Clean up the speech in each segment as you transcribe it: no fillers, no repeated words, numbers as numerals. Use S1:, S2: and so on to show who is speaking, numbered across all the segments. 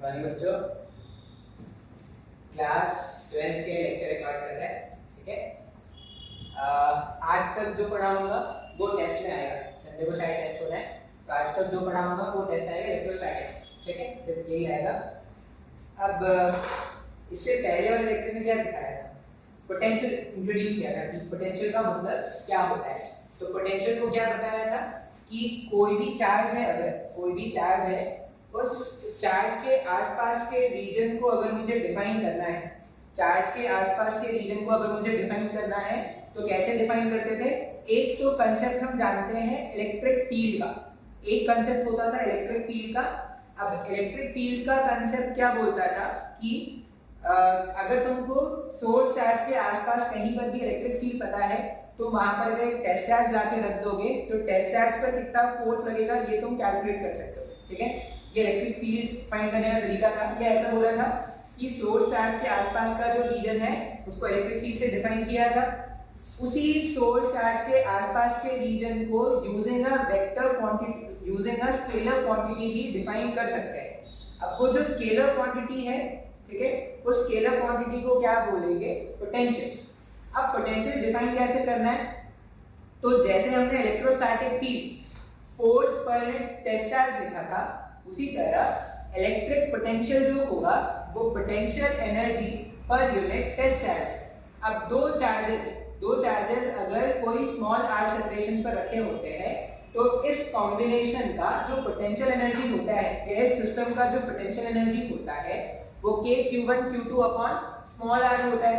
S1: हमारे बच्चों class 12th के लेक्चर रिकॉर्ड कर रहे हैं, ठीक है। आज तक जो पढ़ाऊंगा वो टेस्ट में आएगा। संडे को शायद टेस्ट होना है, तो आज तक जो पढ़ाऊंगा वो टेस्ट आएगा इलेक्ट्रोस्टैटिक्स, ठीक है, सिर्फ यही आएगा। अब इससे पहले वाले लेक्चर में क्या सिखाया था? पोटेंशियल इंट्रोड्यूस किया था कि पोटेंशियल का मतलब क्या होता है। तो पोटेंशियल को क्या बताया था कि कोई भी चार्ज है, अगर कोई भी चार्ज है, उस चार्ज के आसपास के रीजन को अगर मुझे डिफाइन करना है, चार्ज के आसपास के रीजन को अगर मुझे डिफाइन करना है तो कैसे डिफाइन करते थे? एक तो कंसेप्ट हम जानते हैं इलेक्ट्रिक फील्ड का, एक कंसेप्ट होता था इलेक्ट्रिक फील्ड का। अब इलेक्ट्रिक फील्ड का कंसेप्ट क्या बोलता था कि अगर तुमको सोर्स चार्ज के आसपास कहीं पर भी इलेक्ट्रिक फील्ड पता है तो वहां पर अगर एक टेस्ट चार्ज लाके रख दोगे तो टेस्ट चार्ज पर कितना फोर्स लगेगा ये तुम कैलकुलेट कर सकते हो, ठीक है। ये इलेक्ट्रिक फील्ड फाइंड करने का तरीका था। ये ऐसा बोला था कि सोर्स चार्ज के आसपास का जो रीजन है उसको इलेक्ट्रिक फील्ड से डिफाइन किया था। उसी सोर्स चार्ज के आसपास के रीजन को using a vector quantity, using a scalar quantity he define कर सकते हैं। अब वो जो स्केलर क्वांटिटी है, ठीक है, उस स्केलर क्वांटिटी को क्या बोलेंगे? पोटेंशियल। अब पोटेंशियल डिफाइन कैसे करना है? तो जैसे हमने electrostatic field force per test charge लिखा था, उसी तरह इलेक्ट्रिक पोटेंशियल जो होगा वो potential energy per unit test charge. अब दो चार्जेस अगर कोई स्मॉल r सेपरेशन पर रखे होते हैं तो इस कॉम्बिनेशन का जो पोटेंशियल एनर्जी होता है, इस सिस्टम का जो पोटेंशियल एनर्जी होता है वो k q1 q2 upon small r होता है।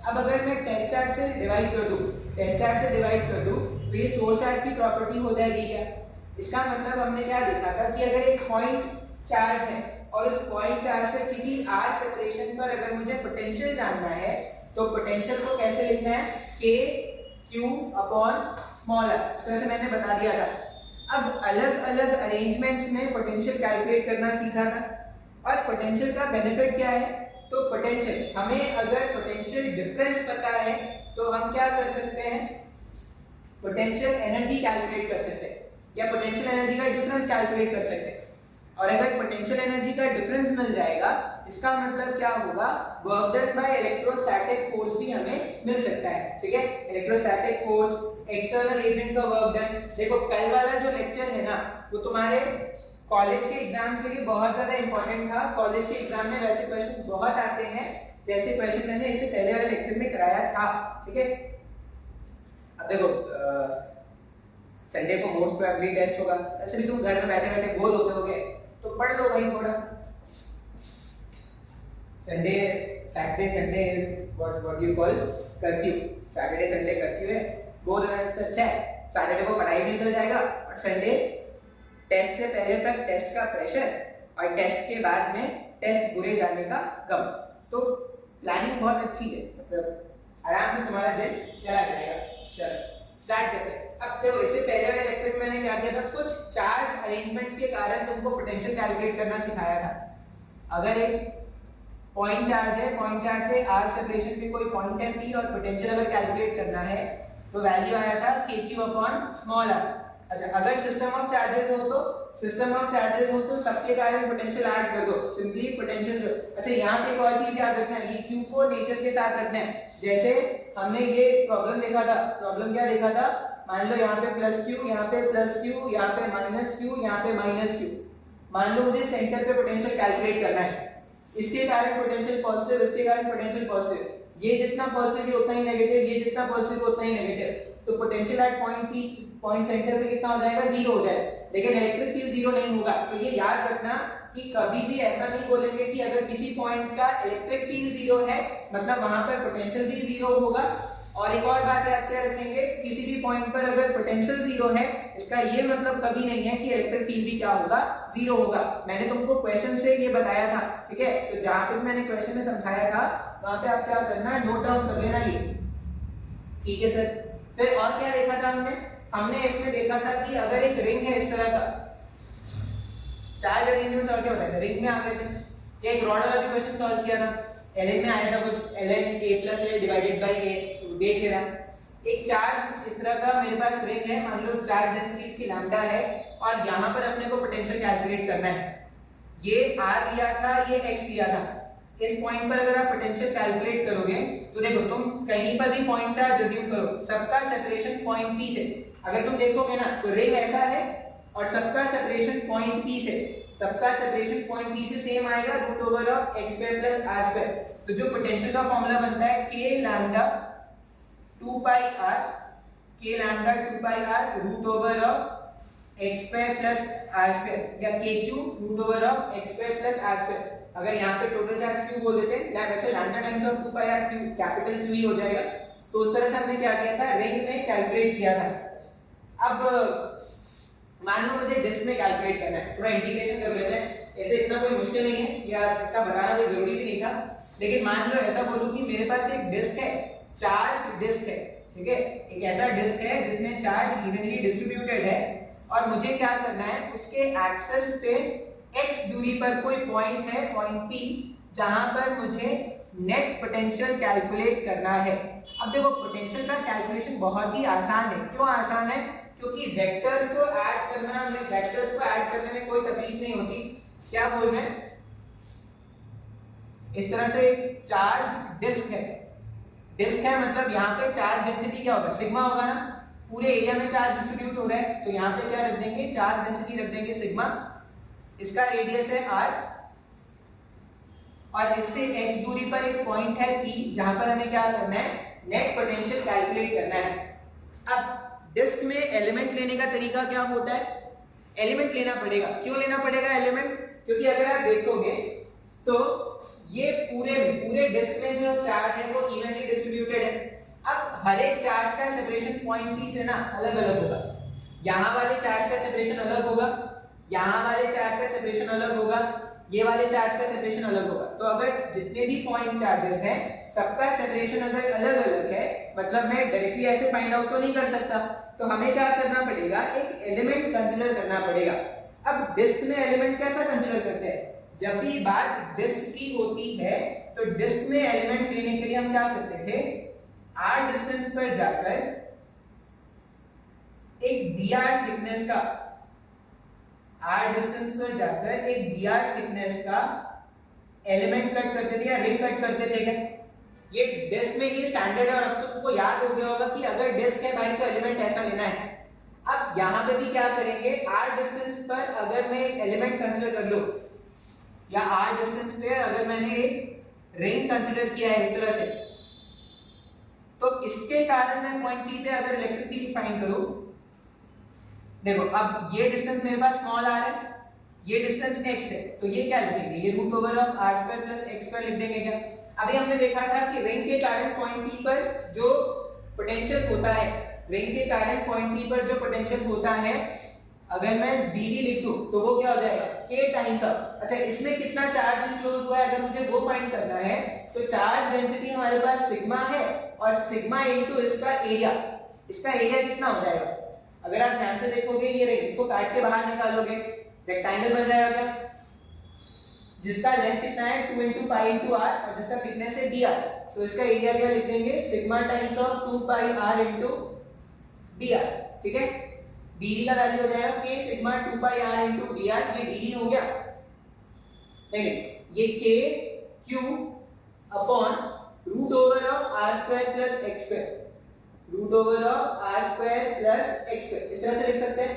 S1: अब अगर मैं टेस्ट चार्ज से डिवाइड कर दूं तो ये सोर्स चार्ज की प्रॉपर्टी हो जाएगी क्या? इसका मतलब हमने क्या देखा था कि अगर एक पॉइंट चार्ज है और इस पॉइंट चार्ज से किसी r सेपरेशन पर अगर मुझे पोटेंशियल जानना है तो पोटेंशियल को कैसे लिखना है? k q upon small r। इस तरह से मैंने बता दिया था। अब अलग अलग अरेंजमेंट्स में पोटेंशियल कैलकुलेट करना सीखा था। और पोटेंशियल का बेनिफिट क्या है? तो पोटेंशियल, हमें अगर पोटेंशियल डिफरेंस पता है तो हम क्या कर सकते हैं? पोटेंशियल एनर्जी कैलकुलेट कर सकते हैं या पोटेंशियल एनर्जी का डिफरेंस कैलकुलेट कर सकते हैं। और अगर पोटेंशियल एनर्जी का डिफरेंस मिल जाएगा इसका मतलब क्या होगा? Work done by electrostatic force भी हमें मिल सकता है, ठीक है। इलेक्ट्रोस्टैटिक फोर्स, एक्सटर्नल एजेंट का वर्क डन। देखो कल वाला जो लेक्चर है ना वो तुम्हारे कॉलेज के एग्जाम के लिए बहुत ज्यादा इंपॉर्टेंट था। कॉलेज के एग्जाम में वैसे क्वेश्चंस बहुत आते हैं जैसे क्वेश्चन मैंने इससे पहले वाले लेक्चर में कराया था, ठीक है। अब देखो संडे को मोस्ट प्रोबेबली टेस्ट होगा, ऐसे भी तुम घर में बैठे बैठे बोर होते होगे तो पढ़ लो भाई थोड़ा। Saturday Sunday is what you call curfew. Saturday Sunday curfew है, बोर होने से अच्छा है सैटरडे को पढ़ाई भी निकल जाएगा और संडे टेस्ट से पहले तक टेस्ट का प्रेशर और टेस्ट के बाद में टेस्ट बुरे जाने का गम। तो प्लानिंग बहुत अच्छी है, मतलब आराम से तुम्हारा दिन चला जाएगा। चलो स्टार्ट करते हैं। अब देखो इससे पहले वाले लेक्चर में मैंने क्या किया था? कुछ चार्ज अरेंजमेंट्स के कारण तुमको पोटेंशियल कैलकुलेट करना सिखाया था। अगर एक पॉइंट चार्ज है, पॉइंट चार्ज से r सेपरेशन पे कोई पॉइंट है p और पोटेंशियल अगर कैलकुलेट करना है तो वैल्यू आया था kq अपॉन स्मॉल r। अच्छा, अगर सिस्टम ऑफ चार्जेस हो तो सबके कारण पोटेंशियल ऐड कर दो, सिंपली पोटेंशियल जो। अच्छा यहाँ पे एक और चीज याद रखना है, ये q को नेचर के साथ रखना है। जैसे हमने ये प्रॉब्लम देखा था, प्रॉब्लम क्या देखा था? मान लो यहाँ पे प्लस q, यहाँ पे प्लस q, यहाँ पे माइनस q, यहाँ पे माइनस q। मान लो मुझे सेंटर पे पोटेंशियल कैलकुलेट करना है, इसके कारण पोटेंशियल पॉजिटिव, इसके कारण पोटेंशियल पॉजिटिव, ये जितना पॉजिटिव उतना ही नेगेटिव, ये जितना पॉजिटिव उतना ही नेगेटिव। तो potential at point P, point centre पे कितना हो जाएगा? जीरो हो जाएगा। लेकिन इलेक्ट्रिक फील्ड जीरो नहीं होगा। तो ये याद रखना कि कभी भी ऐसा नहीं बोलेंगे कि अगर किसी पॉइंट का इलेक्ट्रिक फील्ड जीरो है मतलब वहां पर पोटेंशियल भी जीरो होगा। और एक और बात याद क्या रखेंगे, किसी भी पॉइंट पर अगर पोटेंशियल जीरो है इसका ये मतलब कभी नहीं है कि इलेक्ट्रिक फील्ड भी क्या होगा? जीरो होगा। मैंने तुमको क्वेश्चन से ये बताया था, ठीक है। तो जहां पे मैंने क्वेश्चन में समझाया था वहां पे आप क्या करना है, नोट डाउन कर लेना ये, ठीक है सर। फिर और क्या देखा था हमने इसमें देखा था कि अगर एक रिंग है इस तरह का, चार्ज अरेंजमेंट और क्या बताया था, रिंग में आ गए थे। एक रॉड वाला भी क्वेश्चन सॉल्व किया था, ln में आया था कुछ, ln a plus a divided by a। देख लेना, एक चार्ज इस तरह का मेरे पास रिंग है, मान लो चार्ज डेंसिटी इसकी लैम्डा है और यहाँ पर अपने को पोटेंशियल कैलकुलेट करना है। ये r लिया था, ये x लिया था। इस पॉइंट पर अगर आप पोटेंशियल कैलकुलेट करोगे तो देखो तुम कहीं पर भी पॉइंट चार्ज अज्यूम करो, सबका सेपरेशन पॉइंट P से, अगर तुम देखोगे ना तो रिंग ऐसा है और सबका सेपरेशन पॉइंट P से, सबका सेपरेशन पॉइंट P से सेम आएगा root over of x square plus r square. तो जो पोटेंशियल का फॉर्मूला बनता है k lambda 2 pi r, k lambda 2 pi r root over of x square plus r square या k cube root over of x square plus r square. अगर यहाँ पे total charge Q बोल देते हैं, वैसे lambda times of 2 pi r Q capital Q ही हो जाएगा। तो उस तरह से हमने क्या किया था, रिंग में कैलकुलेट किया था। अब मान लो मुझे डिस्क में कैलकुलेट करना है, थोड़ा इंटीग्रेशन कर लेते हैं। ऐसे इतना कोई मुश्किल नहीं है या इतना बताना कोई जरूरी भी नहीं था, लेकिन मान लो ऐसा बोलूं कि मेरे पास एक डिस्क है, चार्ज डिस्क है, ठीक है, एक ऐसा डिस्क है जिसमें चार्ज इवनली डिस्ट्रीब्यूटेड है और मुझे क्या करना है, उसके एक्सेस पे x दूरी पर कोई पॉइंट है, पॉइंट P, जहां पर मुझे नेट पोटेंशियल कैलकुलेट करना है। अब देखो पोटेंशियल का कैलकुलेशन बहुत ही आसान है। क्यों आसान है? क्योंकि वेक्टर्स को ऐड करना में, वेक्टर्स को ऐड करने में कोई तकलीफ नहीं होती। क्या बोल रहे हैं, इस तरह से एक चार्ज डिस्क है, डिस्क है मतलब यहाँ पे चार्ज डेंसिटी क्या होगा, सिग्मा होगा ना, पूरे एरिया में चार्ज डिस्ट्रीब्यूट हो रहा है, तो यहाँ पे क्या रख देंगे, चार्ज डेंसिटी रख देंगे सिग्मा, इसका रेडियस है r और इससे x दूरी पर एक पॉइंट है P, जहां पर हमें क्या करना है, नेट पोटेंशियल कैलकुलेट करना है। अब डिस्क में एलिमेंट लेने का तरीका क्या होता है, एलिमेंट लेना पड़ेगा। क्यों लेना पड़ेगा एलिमेंट? क्योंकि अगर आप देखोगे तो ये पूरे डिस्क में जो चार्ज है वो इवनली डिस्ट्रीब्यूटेड है। अब हर एक चार्ज का सेपरेशन पॉइंट P से ना अलग अलग होगा, यहाँ वाले चार्ज का सेपरेशन अलग होगा, यहाँ वाले चार्ज का सेपरेशन अलग होगा, ये वाले चार्ज का सेपरेशन अलग होगा। तो अगर जितने भी पॉइंट चार्जेस हैं सबका सेपरेशन अगर अलग अलग है, मतलब मैं डायरेक्टली ऐसे फाइंड आउट तो नहीं कर सकता, तो हमें क्या करना पड़ेगा, एक एलिमेंट कंसीडर करना पड़ेगा। अब डिस्क में एलिमेंट कैसा कंसीडर करते हैं, जब भी बात डिस्क की होती है तो डिस्क में एलिमेंट लेने के लिए हम क्या करते थे, r डिस्टेंस पर जाकर एक dr थिकनेस का, r डिस्टेंस पर जाकर एक dr थिकनेस का एलिमेंट कट करते थे या रिंग कट करते थे क्या? ये डिस्क में ये स्टैंडर्ड है और अब तो तुमको याद हो गया होगा कि अगर डिस्क है भाई तो एलिमेंट ऐसा लेना है। अब यहाँ पे भी क्या करेंगे, r डिस्टेंस पर अगर मैं एक एलिमेंट कंसीडर कर लूं या r डिस्टेंस पे अगर मैंने एक रिंग कंसीडर किया है इस तरह से, तो इसके कारण मैं पॉइंट P पे अगर इलेक्ट्रिक फील्ड फाइंड करूं, देखो अब ये डिस्टेंस मेरे पास स्मॉल r है, ये डिस्टेंस x है, तो ये क्या लिखेंगे, ये root over of r square plus x square लिख देंगे क्या? अभी हमने देखा था कि रिंग के कारण पॉइंट P पर जो पोटेंशियल होता है, रिंग के कारण पॉइंट P पर जो पोटेंशियल होता है, अगर मैं dv लिख दूं तो वो क्या हो जाएगा, k टाइम्स ऑफ, अच्छा इसमें कितना चार्ज इनक्लोज हुआ है अगर मुझे वो फाइंड करना है, तो चार्ज डेंसिटी हमारे पास सिग्मा है और सिग्मा इनटू इसका एरिया, इसका एरिया कितना हो जाएगा, अगर आप ध्यान से देखोगे ये रिंग, इसको काट के बाहर निकालोगे रेक्टेंगल बन जाएगा क्या, जिसका लेंथ कितना है 2 into pi into r और जिसका थिकनेस है dr, तो इसका एरिया क्या लिख देंगे, sigma times of 2 pi r into dr, ठीक है। dv का वैल्यू हो जाएगा k sigma 2 pi r into dr, ये dv हो गया, नहीं ये k cube upon root over of r square plus x square, root over of r square plus x square, इस तरह से लिख सकते हैं।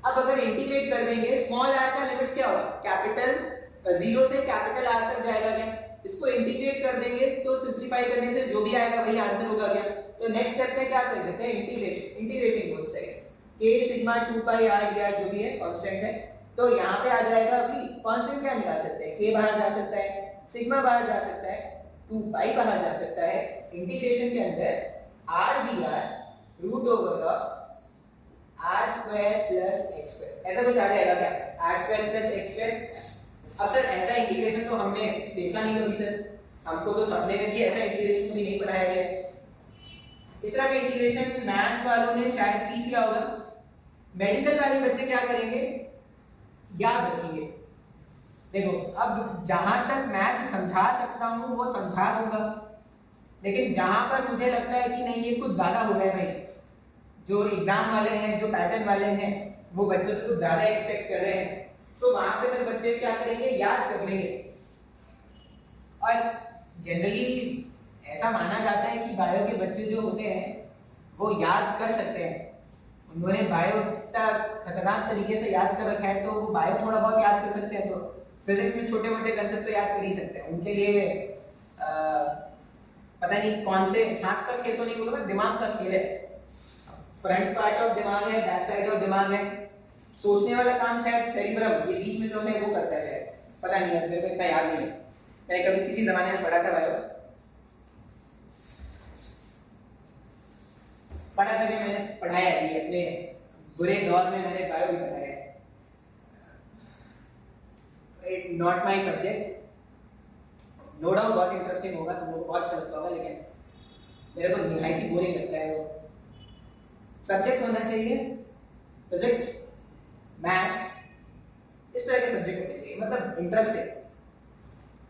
S1: अब अगर इंटीग्रेट कर देंगे, स्मॉल r का लिमिट्स क्या होगा, कैपिटल 0 से कैपिटल R तक जाएगा क्या, इसको इंटीग्रेट कर देंगे तो सिंपलीफाई करने से जो भी आएगा वही आंसर होगा क्या। तो नेक्स्ट स्टेप में क्या कर देते हैं, integration, integrating both side, k sigma 2 pi r dr जो भी है कांस्टेंट है, तो यहाँ पे आ जाएगा, अभी कांस्टेंट क्या निकाल सकते हैं, k बाहर जा सकता है, सिग्मा बाहर जा सकता है, 2 pi बाहर जा सकता है, इंटीग्रेशन के अंदर r dr root over of r square plus x square, ऐसा कुछ आ जाएगा क्या, r square plus x square. अब सर ऐसा इंटीग्रेशन तो हमने देखा नहीं कभी सर, हमको तो सपने में भी ऐसा इंटीग्रेशन कभी नहीं पढ़ाया गया। इस तरह का इंटीग्रेशन मैथ्स वालों ने शायद सीख लिया होगा, मेडिकल वाले बच्चे क्या करेंगे, याद रखेंगे। देखो अब जहां तक मैथ्स समझा सकता हूं वो समझा दूंगा, लेकिन जहां पर मुझे लगता है कि नहीं ये कुछ ज्यादा हो गया भाई, जो एग्जाम वाले हैं, जो पैटर्न वाले हैं, वो बच्चों से कुछ ज्यादा एक्सपेक्ट कर रहे हैं, तो वहां पे मैं बच्चे क्या करेंगे, याद कर लेंगे। और जनरली ऐसा माना जाता है कि बायो के बच्चे जो होते हैं वो याद कर सकते हैं, उन्होंने बायो इतना खतरनाक तरीके से याद कर रखा है तो वो बायो थोड़ा बहुत याद कर सकते हैं, तो फिजिक्स में छोटे मोटे कंसेप्ट तो याद कर ही सकते हैं। उनके लिए पता नहीं कौन से हाथ का खेल तो नहीं बोलूंगा, दिमाग का खेल है। फ्रंट पार्ट ऑफ दिमाग है, बैक साइड ऑफ दिमाग है, सोचने वाला काम शायद सेरिब्रम ये बीच में जो है वो करता है शायद, पता नहीं है, मेरे को इतना याद नहीं है, मैंने कभी किसी जमाने में पढ़ा था बायो, पढ़ा था कि मैंने पढ़ाया है अपने बुरे दौर में, मैंने बायो भी पढ़ाया है। It not my subject, no doubt बहुत इंटरेस्टिंग होगा, तुम लोग को बहुत अच्छा लगता होगा, लेकिन मेरे को निहायत ही बोरिंग लगता है। वो सब्जेक्ट होना चाहिए फिजिक्स, मैथ्स, इस तरह के सब्जेक्ट होने चाहिए, मतलब इंटरेस्टिंग,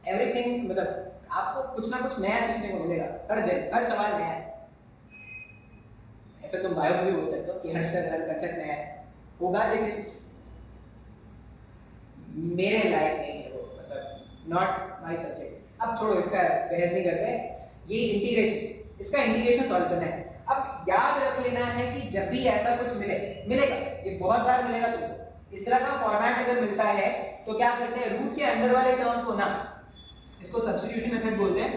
S1: एवरीथिंग, मतलब आपको कुछ ना कुछ नया सीखने को मिलेगा हर दिन, हर सवाल नया है। ऐसा तुम बायो में भी बोल सकते हो कि हर कंसेप्ट नया है होगा, लेकिन मेरे लायक नहीं है वो, मतलब नॉट माय सब्जेक्ट। अब छोड़ो, इसका बहस नहीं करते, ये इंटीग्रेशन, इसका इंटीग्रेशन सॉल्व करना है। अब याद रख लेना है कि जब भी ऐसा कुछ मिलेगा, ये बहुत बार मिलेगा तुमको, इस तरह का फॉर्मेट अगर मिलता है तो क्या करते हैं, रूट के अंदर वाले टर्म को ना, इसको सब्स्टिट्यूशन मेथड बोलते हैं,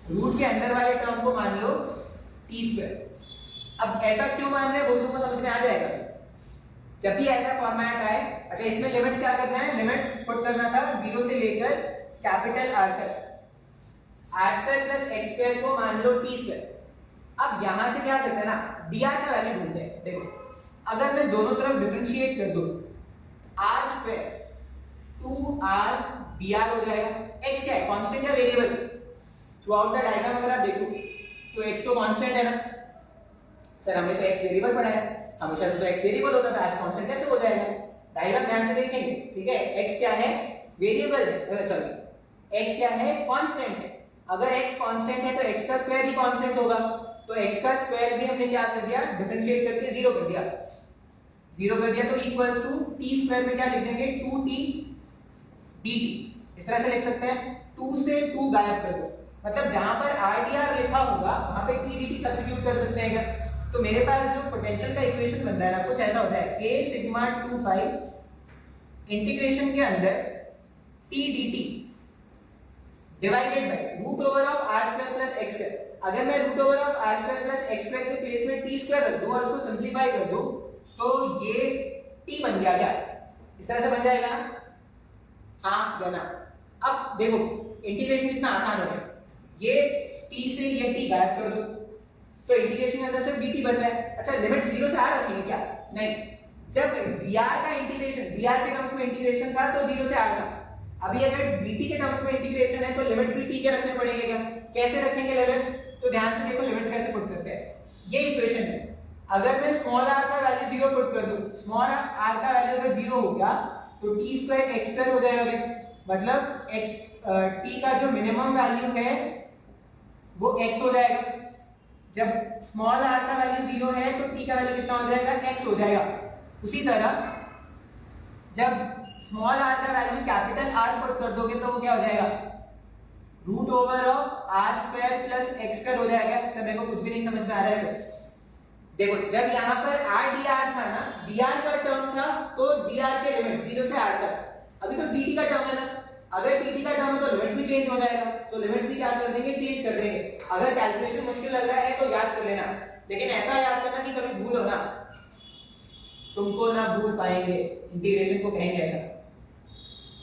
S1: रूट के अंदर वाले टर्म को मान लो टी स्क्वायर। अब ऐसा क्यों मान रहे हैं वो तुमको समझ में आ जाएगा जब भी ऐसा फॉर्मेट आए। अच्छा, इसमें लिमिट्स क्या करना है, लिमिट्स पुट करना था 0 से लेकर कैपिटल आर तक, R square plus X square को मान लो टी स्क्वायर। अब यहां से क्या करते हैं ना, dr का वैल्यू ढूंढते हैं। देखो, अगर मैं दोनों तरफ डिफरेंशिएट कर दूं, आर स्क्वायर 2r dr हो जाएगा। x क्या है, कांस्टेंट या variable? Through out the diagram अगर आप देखो तो x तो कांस्टेंट है ना सर, हमने तो x वेरिएबल पढ़ा है, हमेशा से तो x वेरिएबल होता था, आज कांस्टेंट कैसे हो जाएगा? डायग्राम ध्यान से देखेंगे, ठीक है। x क्या है, वेरिएबल है, सॉरी x क्या है, कांस्टेंट है। अगर x कांस्टेंट है तो x का स्क्वायर भी कांस्टेंट होगा, तो x का स्क्वायर भी हमने क्या कर दिया, डिफरेंशिएट करके 0 कर दिया, 0 कर दिया, तो इक्वल्स टू t स्क्वायर में क्या लिख देंगे, 2t dt। इस तरह से लिख सकते हैं, 2 से 2 गायब कर दो, मतलब जहां पर rdr लिखा होगा वहां पे t dt सब्स्टिट्यूट कर सकते हैं क्या? तो मेरे पास जो पोटेंशियल का इक्वेशन बन रहा है ना, कुछ ऐसा होता है, k सिग्मा 2 पाई इंटीग्रेशन के अंदर t dt divided by root over of r square plus x square. अगर मैं root over of r square plus x square के प्लेस में t स्क्वायर रख दूं और उसको सिंपलीफाई कर दूं तो ये t बन गया क्या? इस तरह से बन जाएगा ना, हाँ या ना? अब देखो इंटीग्रेशन कितना आसान हो गया, ये t से ये t गायब कर दो तो इंटीग्रेशन के अंदर सिर्फ dt बचा है। अच्छा, लिमिट 0 से r रखेंगे क्या? नहीं, जब dr का इंटीग्रेशन, dr के टर्म्स में इंटीग्रेशन था तो 0 से r था, अभी अगर dt के टर्म्स में इंटीग्रेशन है तो लिमिट्स भी t के रखने पड़ेंगे क्या? कैसे रखेंगे लिमिट्स? तो ध्यान से देखो लिमिट्स कैसे पुट करते हैं, ये इक्वेशन है। अगर मैं स्मॉल r का वैल्यू 0 पुट कर दूं, स्मॉल r का वैल्यू अगर 0 हो गया तो t स्क्वायर x स्क्वायर हो जाएगा, मतलब x t का जो मिनिमम वैल्यू है वो x हो जाएगा। जब स्मॉल r का वैल्यू 0 है तो t का वैल्यू कितना हो जाएगा, x हो जाएगा। उसी तरह जब स्मॉल r का वैल्यू कैपिटल R पुट कर दोगे तो वो क्या हो जाएगा, root over of r square plus x square हो जाएगा। सर मेरे को कुछ भी नहीं समझ में आ रहा है सर। देखो जब यहाँ पर r dr था ना, dr का टर्म था तो dr के लिमिट 0 से r तक, अभी तो dt का टर्म है ना, अगर dt का टर्म है तो लिमिट्स भी चेंज हो जाएगा, तो लिमिट्स भी क्या कर देंगे, चेंज कर देंगे। अगर कैलकुलेशन मुश्किल लग रहा है तो याद कर लेना, लेकिन ऐसा याद करना कि कभी भूल हो ना, तुमको ना भूल पाएंगे, इंटीग्रेशन को कहेंगे ऐसा।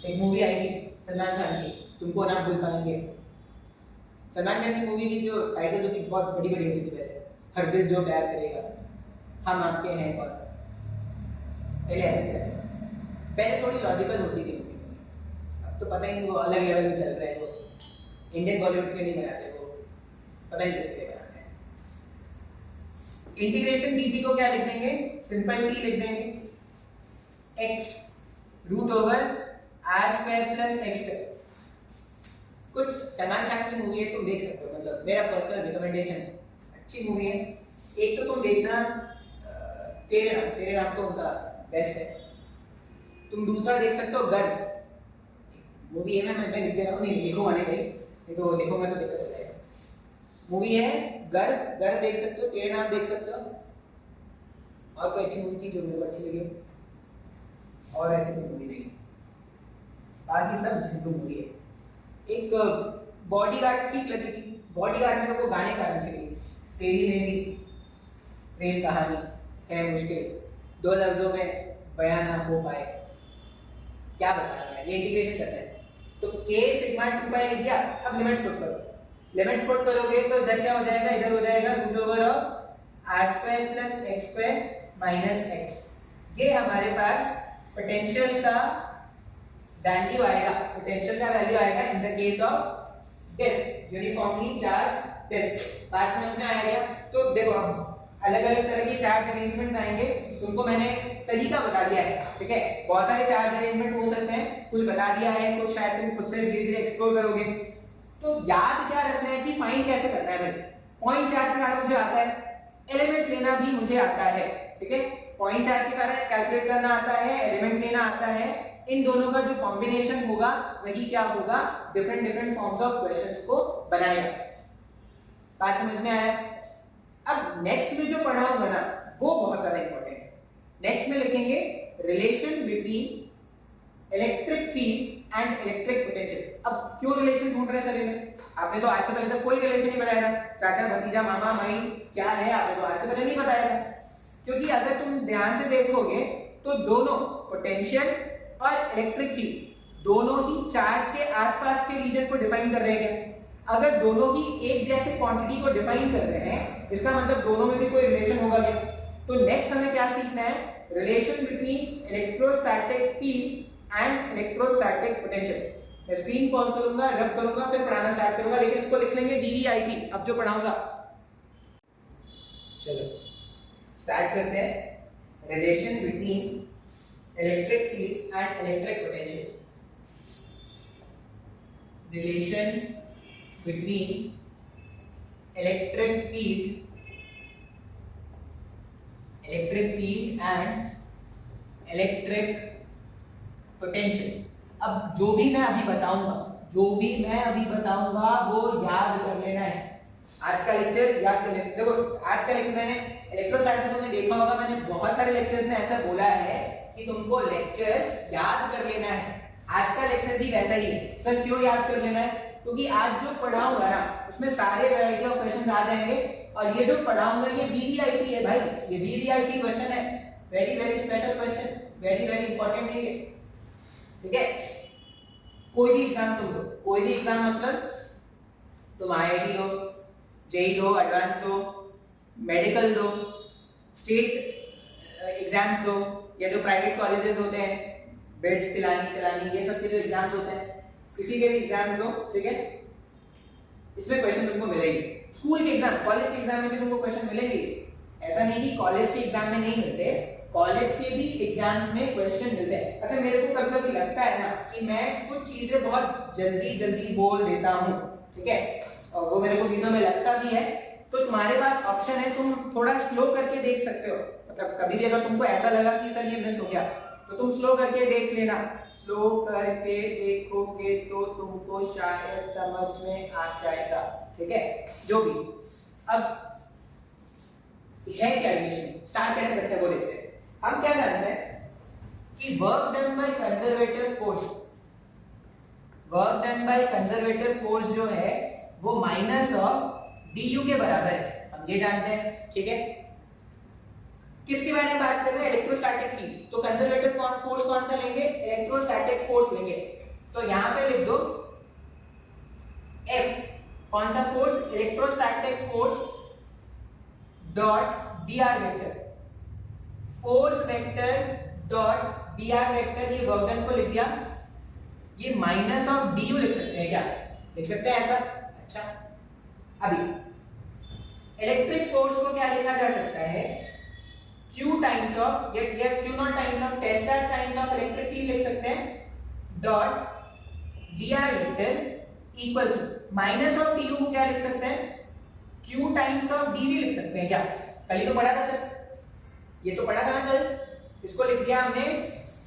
S1: एक मूवी आई थी सलमान खान की, तुमको ना भूल पाएंगे। सलमान खान की मूवी की जो टाइटल होती बहुत बड़ी बड़ी होती थी, हर दिल जो प्यार करेगा, हम आपके हैं कौन, पहले ऐसे चलते, पहले थोड़ी लॉजिकल होती थी, अब तो पता ही नहीं वो अलग लेवल में चल रहा है, वो इंडियन बॉलीवुड क्यों नहीं बनाते, वो पता नहीं किसके बनाते हैं। इंटीग्रेशन dt को क्या लिख देंगे, सिंपल t लिख देंगे, x root over r square plus x square. कुछ सलमान खान की मूवी है, तुम देख सकते हो, मतलब मेरा पर्सनल रिकमेंडेशन, अच्छी मूवी है। एक तो तुम देखना तेरे नाम तो उनका बेस्ट है, तुम दूसरा देख सकते हो गर्व, वो भी है, मैं लिख दे रहा हूँ, नहीं लिखूंगा नहीं तो लिखूंगा तो दिक्कत हो जाएगा। मूवी है गर्व, गर्व देख सकते हो, तेरे नाम देख सकते हो। और कोई अच्छी मूवी थी जो मेरे को अच्छी लगी? और ऐसी कोई मूवी नहीं, बाकी सब झंडू मूवी है। एक बॉडीगार्ड ठीक लगी थी, बॉडीगार्ड में तो वो गाने का अच्छी लगी, तेरी मेरी प्रेम कहानी है मुश्किल, दो लफ्जों में बयान ना हो पाए, क्या बताना है, ये इंटीग्रेशन करना है। तो k सिग्मा 2 पाई लिख दिया। अब लिमिट्स पुट करो, लिमिट्स पुट करोगे तो इधर क्या हो जाएगा, इधर हो जाएगा root over of r square plus x square minus x। ये हमारे पास पोटेंशियल का वैल्यू आएगा, पोटेंशियल का वैल्यू आएगा in the case of disc, uniformly charge disc. बात समझ में आ गया? तो देखो अब अलग अलग तरह के चार्ज अरेंजमेंट्स आएंगे, तुमको मैंने तरीका बता दिया है, ठीक है। बहुत सारे चार्ज अरेंजमेंट हो सकते हैं, कुछ बता दिया है, कुछ शायद तुम खुद से धीरे धीरे एक्सप्लोर करोगे। तो याद क्या रखना है कि फाइंड कैसे करना है भाई। पॉइंट चार्ज के कारण मुझे आता है, एलिमेंट लेना भी मुझे आता है, ठीक है। पॉइंट चार्ज के कारण कैलकुलेट करना आता है, एलिमेंट लेना आता है। इन दोनों का जो कॉम्बिनेशन होगा वही क्या होगा, डिफरेंट फॉर्म्स ऑफ क्वेश्चंस को बनाएगा। बात समझ में आया? अब नेक्स्ट में जो पढ़ाऊंगा ना वो बहुत ज्यादा इंपॉर्टेंट है। नेक्स्ट में लिखेंगे relation between electric field and electric potential. अब क्यों रिलेशन ढूंढ रहे हैं सर इनमें? आपने तो आज से पहले तक कोई रिलेशन नहीं बताया था, चाचा भतीजा मामा माई क्या है आपने तो आज से पहले नहीं बताया था। क्योंकि अगर तुम ध्यान से देखोगे तो दोनों पोटेंशियल और इलेक्ट्रिक फील्ड दोनों ही चार्ज के आसपास के रीजन को डिफाइन कर रहे हैं। अगर दोनों ही एक जैसे क्वांटिटी को डिफाइन कर रहे हैं, इसका मतलब दोनों में भी कोई रिलेशन होगा क्या? तो नेक्स्ट हमें क्या सीखना है, relation between electrostatic field and electrostatic potential. मैं स्क्रीन पॉज करूंगा, रब करूंगा, फिर पढ़ाना स्टार्ट करूंगा, लेकिन इसको लिख लेंगे डीवीआईटी अब जो पढ़ाऊंगा। चलो स्टार्ट करते हैं। Relation between electric field and electric potential. Relation between electric field and electric potential। अब जो भी मैं अभी बताऊंगा वो याद कर लेना है। आज का लेक्चर याद कर लेना। देखो आज का लेक्चर मैंने इलेक्ट्रोस्टैटिक में तुमने देखा होगा, मैंने बहुत सारे लेक्चर्स में ऐसा बोला है कि तुमको लेक्चर याद कर लेना है। आज का लेक्चर भी वैसा ही है। सर क्यों याद कर लेना है? क्योंकि आज जो पढ़ाऊंगा ना उसमें सारे वैरायटी ऑफ क्वेश्चंस आ जाएंगे, और ये जो पढ़ाऊंगा ये वीवीआईपी है भाई, ये वीवीआईपी क्वेश्चन है, very very special question, very very important है ये, ठीक है। कोई भी एग्जाम तुम दो, कोई भी एग्जाम मतलब तुम आईआईटी दो, जेईई दो, एडवांस दो, मेडिकल दो, स्टेट एग्जाम्स दो, या जो प्राइवेट कॉलेजेस होते हैं बेड्स पिलानी ये सब के जो एग्जाम्स होते हैं, किसी के भी एग्जाम्स दो, ठीक है, इसमें क्वेश्चन तुमको मिलेंगे। स्कूल के एग्जाम, कॉलेज के एग्जाम में भी तुमको क्वेश्चन मिलेंगे। ऐसा नहीं कि कॉलेज के एग्जाम में नहीं मिलते, कॉलेज के भी एग्जाम्स में क्वेश्चन मिलते हैं। अच्छा मेरे को कभी कभी लगता है ना कि मैं कुछ चीजें बहुत जल्दी बोल देता हूँ, ठीक है, और वो मेरे को वीडियो में लगता भी है, तो तुम्हारे पास ऑप्शन है, तुम थोड़ा स्लो करके देख सकते हो। मतलब कभी भी अगर तुमको ऐसा लगा कि सर ये मिस हो गया तो तुम स्लो करके देख लेना, स्लो करके देखोगे तो तुमको शायद समझ में आ जाएगा, ठीक है। जो भी अब है क्या रिलेशन, स्टार्ट कैसे करते हैं वो देखते हैं। हम क्या जानते हैं कि work done by conservative force, work done by conservative force जो है वो माइनस ऑफ du के बराबर है, हम ये जानते हैं, ठीक है। किसके बारे में बात कर रहे हैं? Electrostatic field. तो कंजर्वेटिव फोर्स कौन सा लेंगे? इलेक्ट्रोस्टैटिक फोर्स लेंगे। तो यहां पे लिख दो F, कौन सा force? Electrostatic force dot dr vector, force vector dot dr vector, ये वर्क डन को लिख दिया। ये माइनस ऑफ du लिख सकते हैं क्या? लिख सकते हैं ऐसा। अच्छा अभी इलेक्ट्रिक फोर्स को क्या लिखा जा सकता है? Q टाइम्स ऑफ या Q not times of test charge times of electric field लिख सकते हैं dot dr vector equals minus of du को क्या लिख सकते हैं? Q टाइम्स ऑफ dv लिख सकते हैं क्या? कल ही तो पढ़ा था सर, ये तो पढ़ा था ना कल, इसको लिख दिया हमने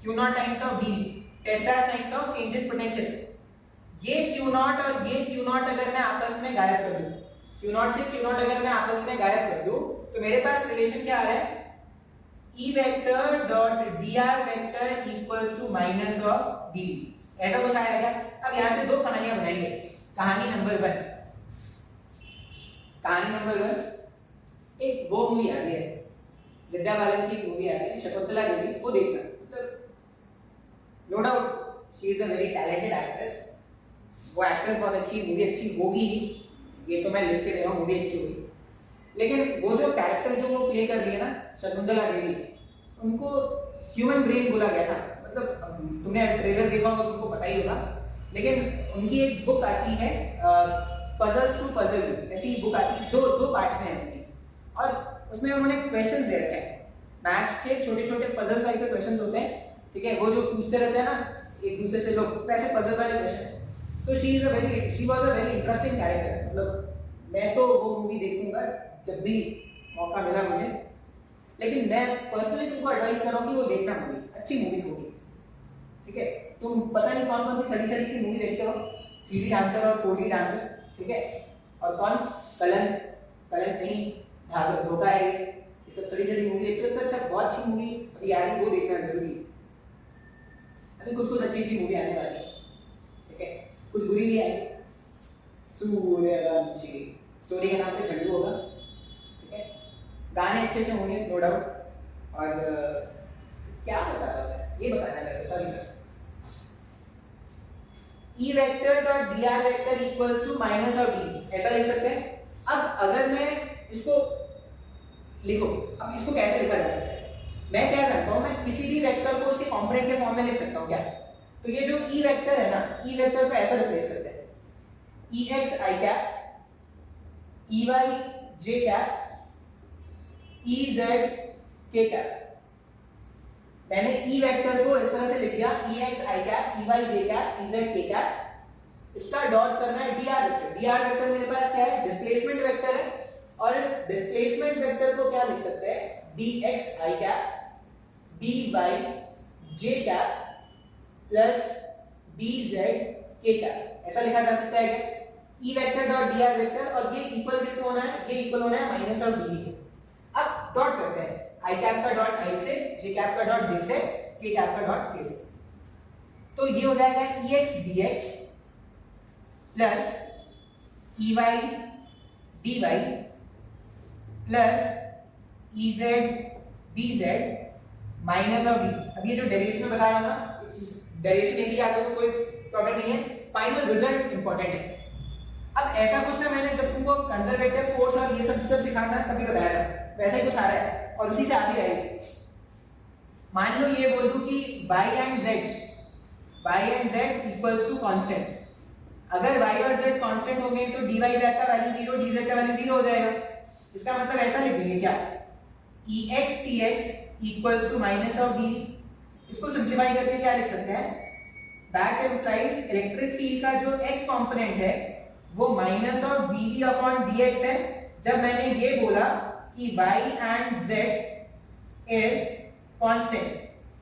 S1: Q not times of dV, test charge times of change in potential. ये Q नॉट और ये Q नॉट अगर मैं आपस में गायब कर दूं, Q नॉट से Q नॉट अगर मैं आपस में गायब कर दूं, तो मेरे पास रिलेशन क्या आ रहा है, E vector dot dr vector equals to minus of dV। ऐसा कुछ आया क्या? अब यहां से दो कहानियां बनाएंगे। कहानी नंबर 1, कहानी नंबर 1, एक वो मूवी आ रही है, विद्या बालन की मूवी आ रही है शकुंतला देवी, वो देखना। मतलब no doubt she is a very talented actress, वो एक्ट्रेस बहुत अच्छी, मूवी अच्छी होगी ही, ये तो मैं लिख के दे रहा हूँ, मूवी अच्छी होगी। लेकिन वो जो कैरेक्टर जो वो प्ले कर रही है ना शकुंतला देवी, उनको ह्यूमन ब्रेन बोला गया था। मतलब तुमने ट्रेलर देखा होगा, तुमको पता ही होगा। लेकिन उनकी एक बुक आती है पजल्स टू पजल, ऐसी बुक आती है, दो पार्ट्स में है उनकी, और उसमें उन्होंने क्वेश्चंस दे रखे हैं, मैथ्स के छोटे छोटे पजल्स वाले क्वेश्चंस होते हैं, ठीक है, वो जो पूछते रहते हैं ना एक दूसरे से लोग, वैसे पजल वाले क्वेश्चन। तो she was a very interesting character. मतलब मैं तो वो मूवी देखूंगा जब भी मौका मिला मुझे। लेकिन मैं पर्सनली तुमको एडवाइस कर रहा हूँ कि वो देखना, मूवी अच्छी मूवी होगी, ठीक है। तुम पता नहीं कौन कौन सी सड़ी सी मूवी देखते हो, 3D डांसर और 4D डांसर, ठीक है, और कौन कलंक नहीं, धोखा है, ये सब सड़ी मूवी देखते हो। सच बहुत अच्छी मूवी अभी आ रही, वो देखना जरूरी है। अभी कुछ अच्छी मूवी आने वाली है, ठीक है, कुछ बुरी भी आई। सूर्यवंशी स्टोरी का नाम तो झंडू होगा, ठीक है, गाने अच्छे होंगे नो डाउट। और क्या बता रहा था, ये बताना मेरे को, sorry sir. E vector dot dr vector equals to minus of d, ऐसा लिख सकते हैं। अब अगर मैं इसको लिखो, अब इसको कैसे लिखा जा सकता है, मैं क्या करता हूं, मैं किसी भी वेक्टर को उसके कंपोनेंट के फॉर्म में लिख सकता हूं क्या। तो ये जो E वेक्टर है ना, E वेक्टर को ऐसा रिप्लेस करते हैं, Ex I cap, Ey j cap, Ez k cap. मैंने E वेक्टर को इस तरह से लिख दिया, Ex I cap, Ey j cap, Ez k cap. इसका डॉट करना है dr वेक्टर। dr वेक्टर मेरे पास क्या है, डिस्प्लेसमेंट वेक्टर है, और इस डिस्प्लेसमेंट वेक्टर को क्या लिख सकते हैं, dx I cap, dy j cap plus dz k cap, ऐसा लिखा जा सकता है क्या। E vector dot dr vector, और ये इक्वल किसको होना है, ये इक्वल होना है माइनस ऑफ dv के। अब डॉट करते हैं, I कैप का डॉट I से, j कैप का डॉट j से, k कैप का डॉट k से। तो ये हो जाएगा ex dx plus ey dy plus ez dz minus of d। अब ये जो डेरिवेशन में बताया ना, डेरिवेशन एक ही आता तो कोई प्रॉब्लम नहीं है, फाइनल रिजल्ट इंपॉर्टेंट है। अब ऐसा कुछ ना, मैंने जब तुमको कंजर्वेटिव फोर्स और ये सब सिखाया था तभी बताया था, वैसा ही कुछ आ रहा है और उसी से आती रहेगी। मान लो ये बोल दूं कि y and z equals to constant. अगर y और z कांस्टेंट होंगे तो dy का वैल्यू 0, dz का वैल्यू 0 हो जाएगा। इसका मतलब ऐसा लिख देंगे क्या, ex tx equals to minus of d। इसको सिंपलीफाई करके क्या लिख सकते हैं, दैट इंप्लाइज इलेक्ट्रिक फील्ड का जो x कंपोनेंट है वो minus of dv upon dx है। जब मैंने ये बोला कि y and z is constant,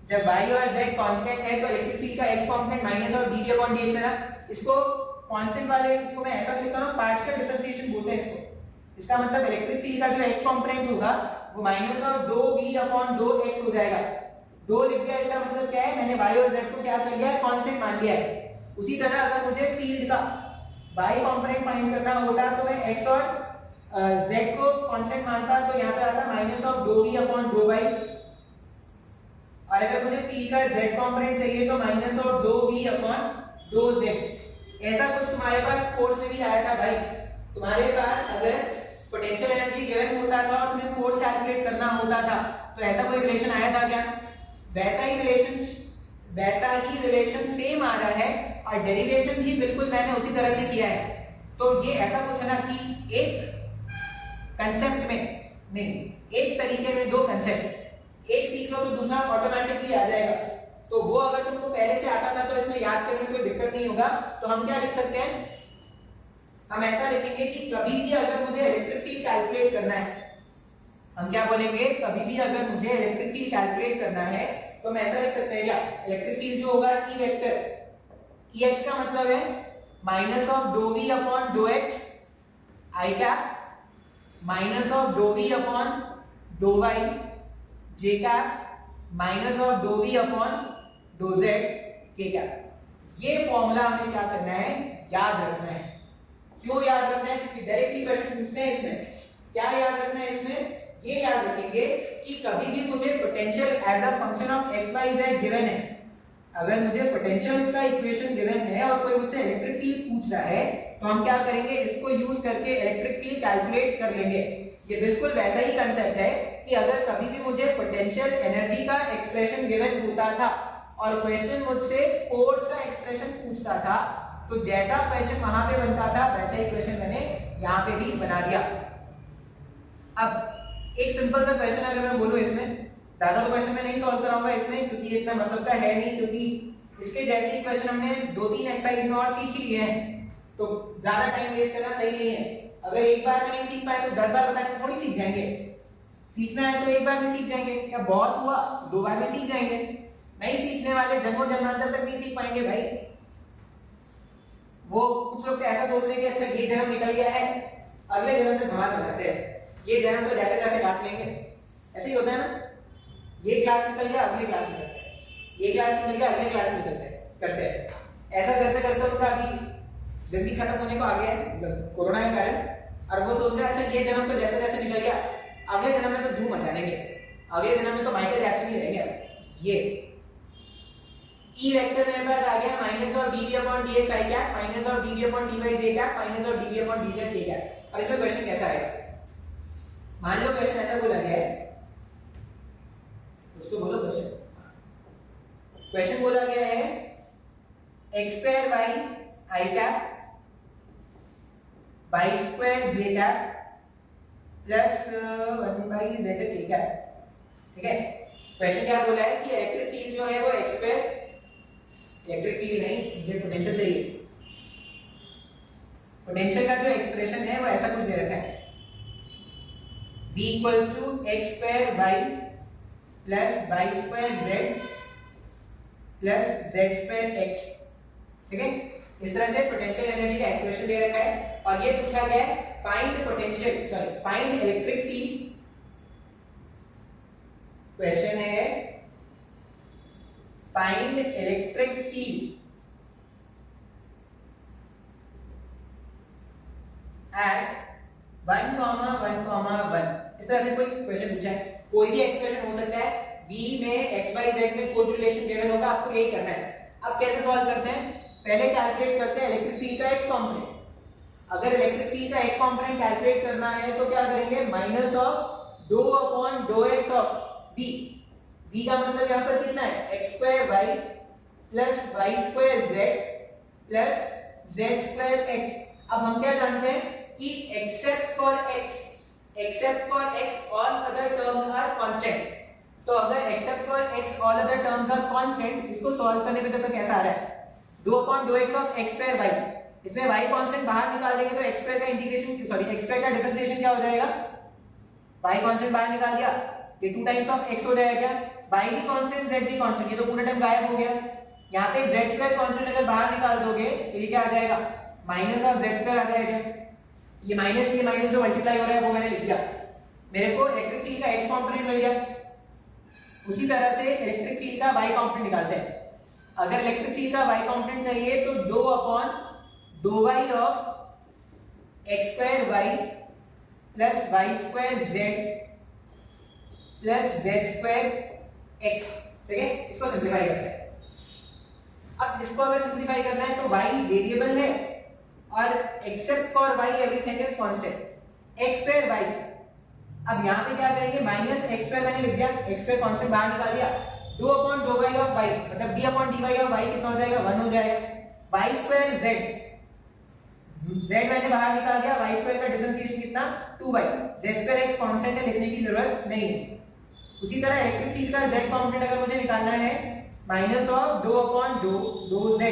S1: जब y और z कांस्टेंट है तो इलेक्ट्रिक फील्ड का x component minus of dv upon dx है ना। इसको कांस्टेंट वाले, इसको मैं ऐसा लिखता हूं, पार्शियल डिफरेंशिएशन बोलते हैं इसको। इसका मतलब इलेक्ट्रिक फील्ड का जो x कंपोनेंट होगा वो minus of 2v upon 2x हो जाएगा। 2 लिख दिया, इसका मतलब क्या है, मैंने y और z को क्या कर लिया है, कांस्टेंट मान लिया है। उसी तरह अगर मुझे फील्ड का y कंपोनेंट फाइंड करना होता तो मैं x और z को कांस्टेंट मानता, तो यहां पे आता minus of 2v upon 2y। और अगर मुझे फील्ड का z कंपोनेंट चाहिए तो minus of 2v upon 2z। ऐसा कुछ तुम्हारे पास कोर्स में भी आया था भाई। तुम्हारे पास अगर पोटेंशियल एनर्जी गिवन होता था और तुम्हें फोर्स कैलकुलेट करना होता था तो ऐसा कोई रिलेशन आया था क्या, वैसा ही रिलेशन सेम आ रहा है, और डेरिवेशन भी बिल्कुल मैंने उसी तरह से किया है। तो ये ऐसा कुछ है ना कि एक कंसेप्ट में नहीं, एक तरीके में दो कंसेप्ट, एक सीख लो तो दूसरा ऑटोमेटिकली आ जाएगा। तो वो अगर तुमको पहले से आता था तो इसमें याद करने में कोई दिक्कत नहीं होगा। तो हम क्या लिख सकते हैं, हम ऐसा लिखेंगे कि कभी भी अगर मुझे इलेक्ट्रिक फील्ड कैलकुलेट करना है, हम क्या बोलेंगे, कभी भी अगर मुझे इलेक्ट्रिक फील्ड कैलकुलेट करना है तो हम ऐसा लिख सकते हैं क्या, इलेक्ट्रिक फील्ड जो होगा ई वेक्टर, ई एक्स का मतलब है माइनस ऑफ डो वी अपॉन डो X I cap minus of डो वी अपॉन डो Y J cap minus of डो वी अपॉन डो जेड के कैप। ये फॉर्मूला हमें क्या करना है, याद रखना है। क्यों याद रखना है, क्योंकि डायरेक्टली क्वेश्चन पूछते हैं इसमें। क्या याद रखना है इसमें, ये याद रखेंगे कि कभी भी मुझे potential as a function of X Y Z given है, अगर मुझे पोटेंशियल का इक्वेशन गिवन है और कोई मुझसे इलेक्ट्रिक फील्ड पूछ रहा है, तो हम क्या करेंगे, इसको यूज करके इलेक्ट्रिक फील्ड कैलकुलेट कर लेंगे। ये बिल्कुल वैसा ही कंसेप्ट है कि अगर कभी भी मुझे पोटेंशियल एनर्जी का एक्सप्रेशन गिवन होता था और क्वेश्चन मुझसे फोर्स का एक्सप्रेशन पूछता था, तो जैसा क्वेश्चन वहां पे बनता था वैसा ही क्वेश्चन मैंने यहाँ पे भी बना दिया। अब एक सिंपल सा क्वेश्चन अगर मैं बोलूं, इसमें ज्यादा तो क्वेश्चन मैं नहीं सॉल्व कराऊंगा इसमें, क्योंकि इतना मतलब का है नहीं, क्योंकि इसके जैसे ही क्वेश्चन हमने 2-3 एक्सरसाइज में और सीख ही लिए हैं, तो ज्यादा टाइम वेस्ट करना सही नहीं है। अगर एक बार में नहीं सीख पाए तो 10 बार बताने से थोड़ी सीख जाएंगे। सीखना है तो एक बार में सीख जाएंगे, या बहुत हुआ 2 बार में सीख जाएंगे। नहीं सीखने वाले जन्मों जन्मांतर तक नहीं सीख पाएंगे भाई। वो कुछ लोग तो ऐसा सोच रहे हैं कि अच्छा ये जन्म निकल गया है, अगले जन्म से धमाल बचाते हैं, ये जन्म तो जैसे जैसे काट लेंगे। ऐसे ही होता है ना, ये क्लास निकल गया अगले क्लास में करते हैं, ये क्लास निकल गया अगले क्लास में करते हैं। ऐसा करते करते उसका अभी जिंदगी खत्म होने को आ गया है, मतलब कोरोना के कारण, और वो सोच रहे हैं अच्छा ये जन्म तो जैसे जैसे निकल गया, अगले जन्म में तो धूम मचा देंगे, अगले जन्म में तो माइकल जैक्सन ही रहेंगे। ये ई वेक्टर मेरे पास आ गया माइनस और dv अपॉन dx आई कैप माइनस और dv upon dy j cap minus और dv upon dz k cap. अब इसमें क्वेश्चन कैसा आएगा, मान लो क्वेश्चन ऐसा बोला गया है, उसको बोलो क्वेश्चन बोला गया है x square y I cap y square j cap plus 1 by z k cap. ठीक है, क्वेश्चन क्या बोला है कि इलेक्ट्रिक फील्ड जो है वो x स्क्वायर, इलेक्ट्रिक फील्ड नहीं, मुझे पोटेंशियल चाहिए, पोटेंशियल का जो एक्सप्रेशन है वो ऐसा कुछ दे रखा है, v equals to x square y plus y square z plus z square x। ठीक है, इस तरह से पोटेंशियल एनर्जी का एक्सप्रेशन दे रखा है और ये पूछा गया है find potential, sorry find electric field. Question है फाइंड इलेक्ट्रिक फील्ड एट 1,1,1। इस तरह से कोई क्वेश्चन पूछा है, कोई भी एक्सप्रेशन हो सकता है, v में x y z में कोई रिलेशन गिवन होगा, आपको यही करना है। अब कैसे सॉल्व करते हैं, पहले कैलकुलेट करते हैं इलेक्ट्रिक फील्ड का x कंपोनेंट। अगर इलेक्ट्रिक फील्ड का x कंपोनेंट कैलकुलेट करना है तो क्या करेंगे, माइनस ऑफ डो अपॉन डो x ऑफ v। v का मतलब यहां पर कितना है, x square y plus y square z plus z square x। अब हम क्या जानते हैं कि except for x all other terms are constant। तो अगर except for x all other terms are constant, इसको सॉल्व करने पे तो कैसा आ रहा है, डो अपॉन डो x of x square y। इसमें y कांस्टेंट बाहर निकाल देंगे तो x स्क्वायर का इंटीग्रेशन, सॉरी x स्क्वायर का डिफरेंशिएशन क्या हो जाएगा, y कांस्टेंट बाहर निकाल दिया, ये 2 टाइम्स ऑफ x हो जाएगा, y भी कांस्टेंट z भी कांस्टेंट, ये तो पूरा टर्म गायब हो गया। यहाँ पे z स्क्वायर कांस्टेंट अगर बाहर निकाल दोगे तो ये क्या आ जाएगा, माइनस ऑफ z स्क्वायर आ जाएगा। ये माइनस जो मल्टीप्लाई हो रहा है वो मैंने लिख दिया, मेरे को इलेक्ट्रिक फील्ड का x कंपोनेंट मिल गया। उसी तरह से इलेक्ट्रिक फील्ड का y कंपोनेंट निकालते हैं। अगर इलेक्ट्रिक फील्ड का y कंपोनेंट चाहिए तो डो अपॉन डो y of x square y plus y square z plus z square x। ठीक है, इसको सिंपलीफाई करते हैं। अब इसको अगर सिंपलीफाई करना है तो y वेरिएबल है और except for y everything is constant, x square y। अब यहाँ पे क्या करेंगे, माइनस x स्क्वायर मैंने लिख दिया, x स्क्वायर कांस्टेंट बाहर निकाल दिया, डो अपॉन डो y ऑफ y मतलब d upon dy of y कितना हो जाएगा, 1 हो जाएगा। y स्क्वायर z मैंने बाहर निकाल दिया, y स्क्वायर का डिफरेंशिएशन कितना, 2y। z square x constant है, लिखने की जरूरत नहीं है। उसी तरह इलेक्ट्रिक फील्ड का z कंपोनेंट अगर मुझे निकालना है, माइनस ऑफ डो अपॉन डो z,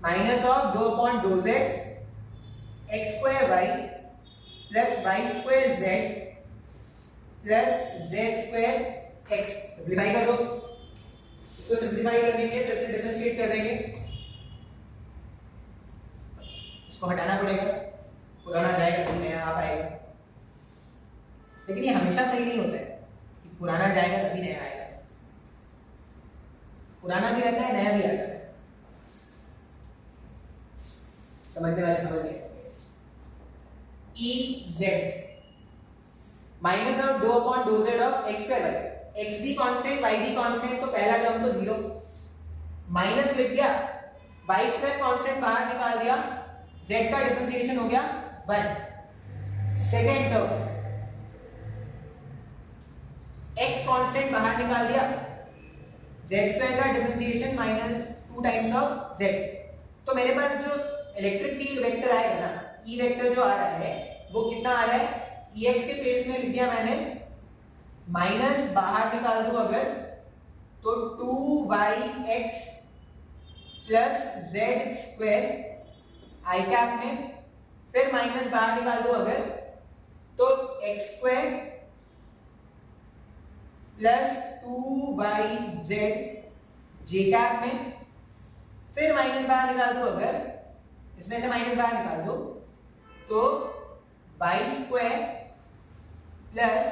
S1: माइनस ऑफ डो अपॉन डो z x square y plus y square z plus z square x simplify कर दो, इसको सिंपलीफाई करने के लिए फिर से डिफरेंशिएट कर देंगे, इसको हटाना पड़ेगा, पुराना जाएगा तो नया आ पाएगा। लेकिन ये हमेशा सही नहीं होता है कि पुराना जाएगा तभी नया आएगा, पुराना भी रहता है नया भी आता है। समझने वाले समझ गए। ई जेड माइनस ऑफ डो अपॉन डो Z of X square Y, X भी कांस्टेंट वाई भी कांस्टेंट, तो पहला टर्म तो जीरो, माइनस लिख दिया, वाई स्क्वायर कांस्टेंट बाहर निकाल दिया, जेड का डिफरेंशिएशन हो गया 1, सेकेंड टर्म एक्स कांस्टेंट बाहर निकाल दिया, जेड स्क्वायर का डिफरेंशिएशन -2 टाइम्स ऑफ जेड। तो मेरे पास जो इलेक्ट्रिक फील्ड वेक्टर आएगा ना, ई वेक्टर जो आ रहा है वो कितना आ रहा है, Ex के प्लेस में लिख दिया मैंने, माइनस बाहर निकाल दूं अगर तो 2yx प्लस जेड स्क्वायर आई कैप में, फिर माइनस बाहर निकाल दूं अगर तो x स्क्वायर प्लस 2yz जे कैप में, फिर माइनस बाहर निकाल दो, अगर इसमें से माइनस बाहर निकाल दो तो वाई स्क्वायर प्लस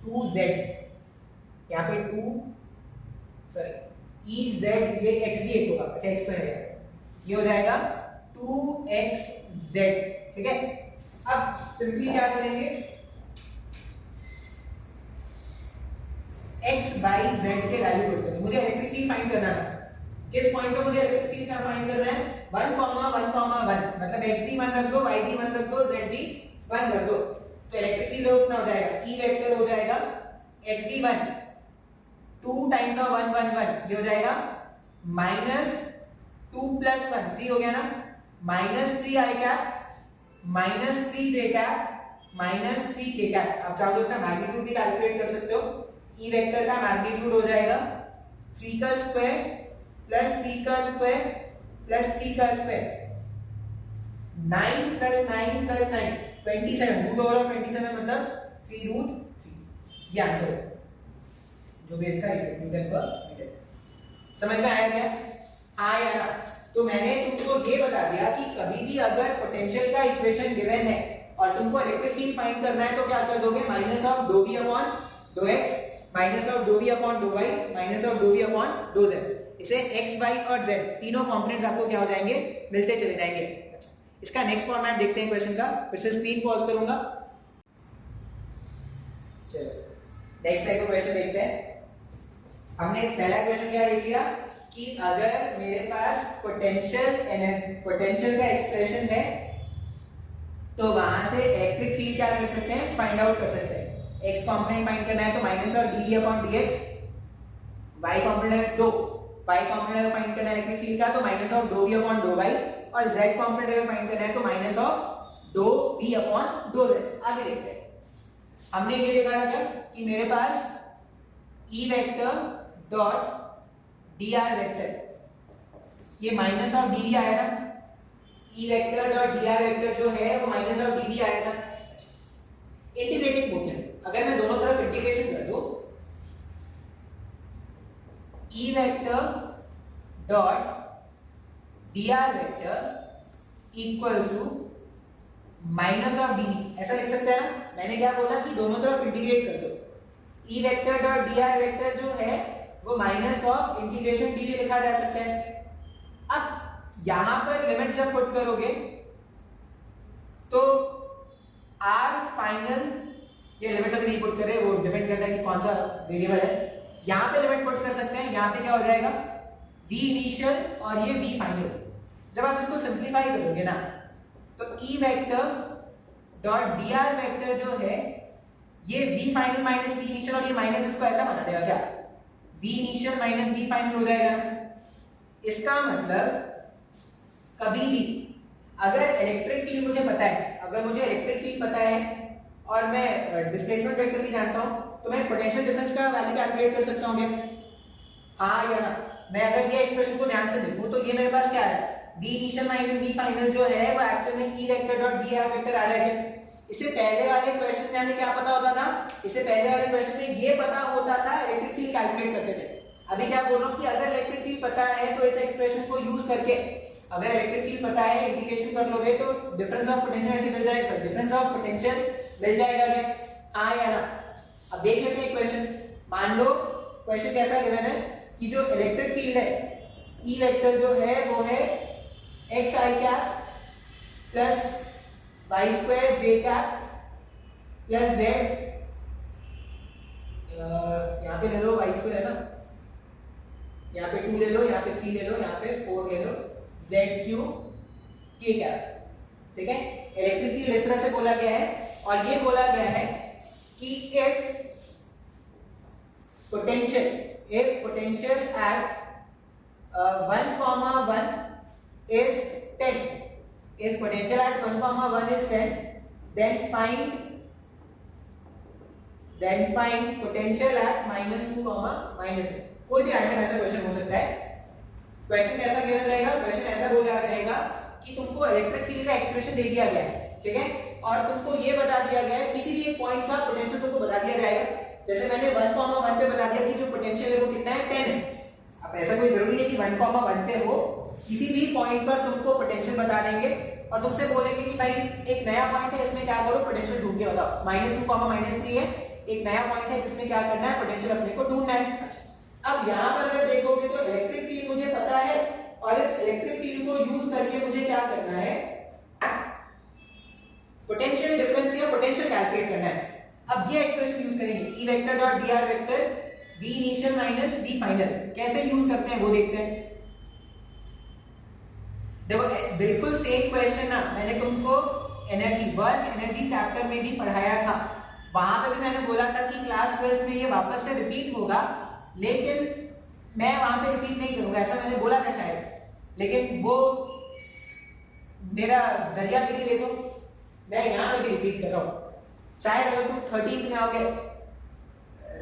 S1: 2z, यहाँ पे 2 सॉरी ई जेड, ये x भी एक होगा, अच्छा x तो है, ये हो जाएगा 2xz। ठीक है, अब सिंपली क्या करेंगे, x बाई z के वैल्यू पुट करेंगे। मुझे इलेक्ट्रिक फील्ड फाइंड करना है, किस पॉइंट पे मुझे इलेक्ट्रिक फील्ड का फाइंड करना है, 1,1,1 मतलब x भी 1 रख दो, y भी 1 रख दो, z भी 1 रख दो, तो इलेक्ट्रिक फील्ड कितना हो जाएगा, E वेक्टर हो जाएगा x भी 1, 2 टाइम्स ऑफ 1 1 1, ये हो जाएगा -2 + 1 3 हो गया ना, -3 i cap -3 j cap -3 k cap. अब चाहो तो इसका मैग्नीट्यूड भी कैलकुलेट कर सकते हो, E वेक्टर का मैग्नीट्यूड हो जाएगा 3 का स्क्वायर प्लस 3 का स्क्वायर प्लस 3 का स्क्वायर, 9 + 9 + 9 27, रूट ओवर 27 मतलब 3√3, ये आंसर है जो बेस का न्यूटन पर मीटर। समझ में आया क्या, हाँ या ना? तो मैंने तुमको ये बता दिया कि कभी भी अगर पोटेंशियल का इक्वेशन गिवन है और तुमको इलेक्ट्रिक फील्ड फाइंड करना है तो क्या कर दोगे, माइनस ऑफ डो v अपॉन डो x माइनस ऑफ डो v अपॉन डो y माइनस ऑफ डो v अपॉन डो z। इसे x y और z तीनों कंपोनेंट्स आपको क्या हो जाएंगे, मिलते चले जाएंगे। अच्छा, इसका नेक्स्ट फॉर्मेट देखते हैं क्वेश्चन का, फिर से स्क्रीन पॉज करूंगा। चलो नेक्स्ट टाइप का क्वेश्चन देखते हैं। हमने पहला क्वेश्चन क्या लिख लिया कि अगर मेरे पास पोटेंशियल का एक्सप्रेशन है तो वहां से इलेक्ट्रिक फील्ड क्या कर सकते हैं, फाइंड आउट कर सकते हैं। x कंपोनेंट फाइंड करना है तो minus of dv upon dx, y component दो, y कंपोनेंट फाइंड करना है इलेक्ट्रिक फील्ड का तो माइनस ऑफ डो v अपॉन डो y, और z कंपोनेंट फाइंड करना है तो माइनस ऑफ डो v अपॉन डो z। आगे देखते हैं। हमने ये देखा था क्या कि मेरे पास E vector dot dr vector, ये माइनस ऑफ dv आया था, E vector dot dr vector जो है वो माइनस ऑफ dv आया था। इंटीग्रेटिंग बोथ साइड, अगर मैं दोनों तरफ इंटीग्रेशन कर दूं, E vector dot dr vector equals to minus of dv, ऐसा लिख सकते हैं ना। मैंने क्या बोला कि दोनों तरफ इंटीग्रेट कर दो, E vector dot dr vector जो है वो माइनस ऑफ इंटीग्रेशन dv लिखा जा सकता है। अब यहां पर लिमिट जब पुट करोगे तो r फाइनल, ये लिमिट अभी नहीं पुट करे, वो डिपेंड करता है कि कौन सा वेरिएबल है। यहां पे लिमिट पुट कर सकते हैं, यहां पे क्या हो जाएगा v इनिशियल और ये v फाइनल। जब आप इसको सिंपलीफाई करोगे ना तो E vector dot dr vector जो है ये v final minus v initial, और ये माइनस इसको ऐसा बना देगा क्या, v initial minus v final हो जाएगा। इसका मतलब कभी भी अगर इलेक्ट्रिक फील्ड मुझे पता है, अगर मुझे इलेक्ट्रिक फील्ड पता है और मैं डिस्प्लेसमेंट वेक्टर भी जानता हूं तो मैं पोटेंशियल डिफरेंस का वैल्यू कैलकुलेट कर सकता हूं क्या, हाँ या ना? मैं अगर ये एक्सप्रेशन को ध्यान से देखूं तो ये मेरे पास क्या है, v initial minus v final जो है वो एक्चुअल में E vector dot dr vector आ रहा है। इससे पहले वाले क्वेश्चन में हमें क्या पता होता था, इससे पहले वाले क्वेश्चन में ये पता होता था, इलेक्ट्रिक फील्ड कैलकुलेट करते थे। अभी क्या बोल रहा हूँ कि अगर इलेक्ट्रिक फील्ड पता है तो इस एक्सप्रेशन को यूज करके, अगर इलेक्ट्रिक फील्ड पता है इंटीग्रेशन कर लोगे तो डिफरेंस ऑफ पोटेंशियल एनर्जी मिल जाएगा, डिफरेंस ऑफ पोटेंशियल मिल जाएगा क्या, हाँ या ना। अब देख लेते हैं क्वेश्चन। मान लो क्वेश्चन कैसा गिवन है कि जो इलेक्ट्रिक फील्ड है ई वेक्टर जो है वो है x I cap plus Y square J cap plus Z, यहाँ पे ले लो वाई स्क्वायर है ना, यहाँ पे 2 ले लो, यहाँ पे 3 ले लो, यहाँ पे 4 ले लो, जेड क्यू के कैप। ठीक है, इलेक्ट्रिक फील्ड इस तरह से बोला गया है और ये बोला गया है कि if potential at 1, 1 is 10, if potential at 1, 1 is 10, then find potential at -2, -1। कोई भी आइटम ऐसा क्वेश्चन हो सकता है। क्वेश्चन कैसा गिवन रहेगा, क्वेश्चन ऐसा बोला रहेगा कि तुमको इलेक्ट्रिक फील्ड का एक्सप्रेशन दे दिया गया है, ठीक है, और तुमको ये बता दिया गया है किसी भी एक पॉइंट का पोटेंशियल तुमको बता दिया जाएगा। जैसे मैंने 1, 1 पे बता दिया कि जो पोटेंशियल है वो कितना है, 10 है। अब ऐसा कोई जरूरी है कि 1, 1 पे हो, किसी भी पॉइंट पर तुमको पोटेंशियल बता देंगे और तुमसे बोलेंगे कि भाई एक नया पॉइंट है, इसमें क्या करो, पोटेंशियल ढूंढ के बताओ। -2, -3 है, एक नया पॉइंट है जिसमें क्या करना है, पोटेंशियल अपने को ढूंढना है। अब यहाँ पर अगर देखोगे तो इलेक्ट्रिक फील्ड मुझे पता है और इस इलेक्ट्रिक फील्ड को यूज करके मुझे क्या करना है, पोटेंशियल डिफरेंस या पोटेंशियल कैलकुलेट करना है। अब ये एक्सप्रेशन यूज करेंगे, E vector dot dr vector V initial minus V final, कैसे यूज करते हैं वो देखते हैं। देखो बिल्कुल सेम क्वेश्चन ना मैंने तुमको एनर्जी, वर्क एनर्जी चैप्टर में भी पढ़ाया था। वहां पे भी मैंने बोला था कि क्लास 12 में ये वापस से रिपीट होगा, लेकिन मैं वहां पे रिपीट नहीं करूंगा, ऐसा मैंने बोला था शायद, लेकिन वो मेरा दरियागिरी देखो, मैं यहाँ पे भी रिपीट कर रहा हूँ। शायद अगर तुम 13th में आओगे,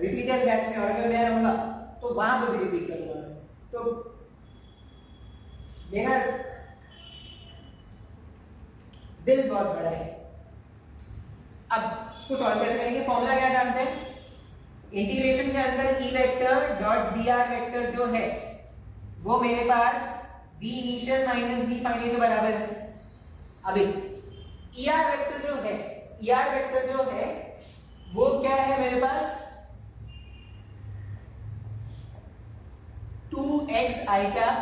S1: रिपीटर्स बैच में, और अगर मैं रहूंगा तो वहां पर भी रिपीट करूंगा। तो मेरा दिल बहुत बड़ा है। अब इसको सॉल्व कैसे करेंगे, फॉर्मूला क्या जानते हैं, इंटीग्रेशन के अंदर E vector dot dr vector जो है वो मेरे पास V initial minus V final के बराबर है। अभी ER वेक्टर जो है, ER वेक्टर जो है वो क्या है मेरे पास, 2xi cap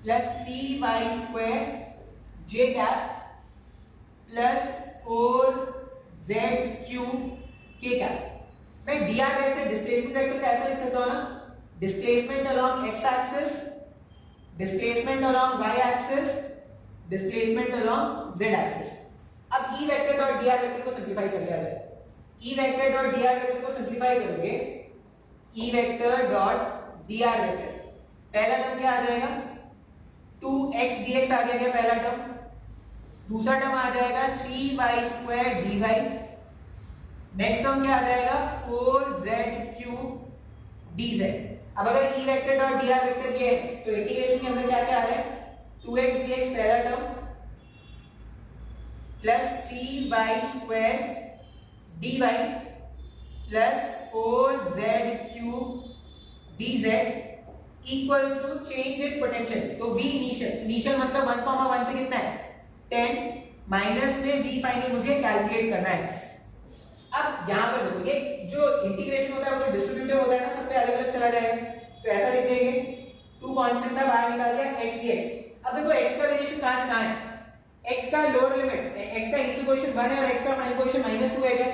S1: plus 3y square j cap plus 4z cube k cap. मैं dr वेक्टर डिस्प्लेसमेंट वेक्टर को ऐसा लिख सकता हूं ना, displacement along x axis, displacement along y axis, displacement along z axis. अब E vector dot dr vector को simplify कर लिया है, E vector dot dr vector को सिंपलीफाई करोगे, E vector dot dr vector, पहला टर्म क्या आ जाएगा, 2x dx आ गया पहला टर्म, दूसरा टर्म आ जाएगा 3y square dy, next term क्या आ जाएगा 4z क्यूब dz। अब अगर E vector dot dr vector ये है तो इंटीग्रेशन के अंदर क्या क्या आ रहा है, 2x dx पहला term plus 3y square dy plus 4z cube dz equals to change in potential. तो V इनिशियल मतलब 1, 1 पे कितना है 10, माइनस में V फाइनल मुझे कैलकुलेट करना है। अब यहाँ पर देखो, ये जो इंटीग्रेशन होता है वो डिस्ट्रीब्यूटिव होता है ना, सब पे अलग अलग चला जाएगा, तो ऐसा लिख देंगे 2 कांस्टेंट था, बाहर निकाल दिया x dx। अब देखो x का वेरिएशन कहां से कहां है, x का लोअर लिमिट, x का इनिशियल पोजीशन 1 है और x का फाइनल पोजीशन -2 है क्या,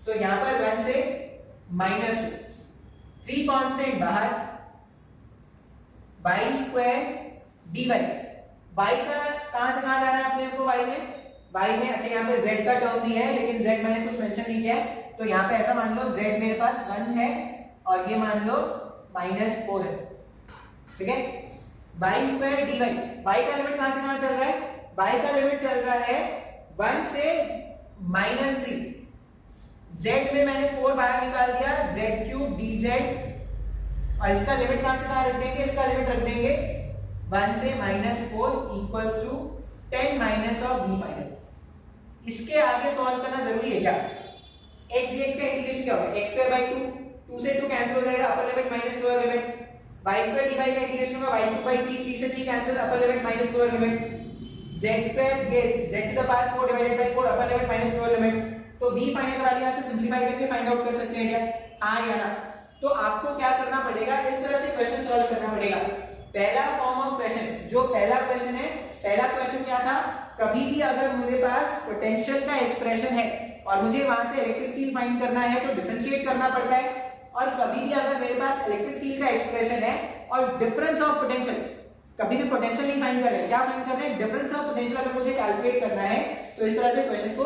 S1: तो यहाँ पर 1 से -2, 3 कांस्टेंट बाहर, y स्क्वायर dy, y का कहां से कहां जाना है अपने को, y में अच्छा यहाँ पे z का टर्म भी है लेकिन z मैंने कुछ मेंशन नहीं किया है, तो यहाँ पे ऐसा मान लो z मेरे पास 1 है और ये मान लो -4 है, ठीक है। y स्क्वायर dy, y का लिमिट कहां से कहां चल रहा है, y का लिमिट चल रहा है 1 से -3, z में मैंने 4 बाहर निकाल दिया, z क्यूब dz, और इसका लिमिट कहां से कहां रख देंगे, इसका लिमिट रख देंगे 1 से -4 equals to 10 minus of v final. इसके आगे सॉल्व करना जरूरी है क्या? x dx का इंटीग्रेशन क्या होगा? x स्क्वायर बाय 2, 2 से 2 कैंसिल हो जाएगा, upper limit minus lower limit. y square dy का इंटीग्रेशन होगा y क्यूब बाय 3, 3 से 3 cancel, upper limit minus lower limit. z square ये z to the power 4 divided by 4, upper limit minus lower limit. तो v final वाली यहां से simplify करके find out कर सकते हैं क्या? हां या ना? तो आपको क्या करना पड़ेगा, इस तरह से क्वेश्चन सॉल्व करना पड़ेगा। पहला फॉर्म ऑफ क्वेश्चन, जो पहला क्वेश्चन है, पहला क्वेश्चन क्या था? कभी भी अगर मेरे पास पोटेंशियल का एक्सप्रेशन है और मुझे वहां से इलेक्ट्रिक फील्ड फाइंड करना है तो डिफरेंशिएट करना पड़ता है। और कभी भी अगर मेरे पास इलेक्ट्रिक फील्ड का एक्सप्रेशन है और डिफरेंस ऑफ पोटेंशियल, कभी भी पोटेंशियल नहीं फाइंड कर रहे हैं, क्या फाइंड कर रहे हैं? डिफरेंस ऑफ पोटेंशियल अगर मुझे कैलकुलेट करना है तो इस तरह से क्वेश्चन को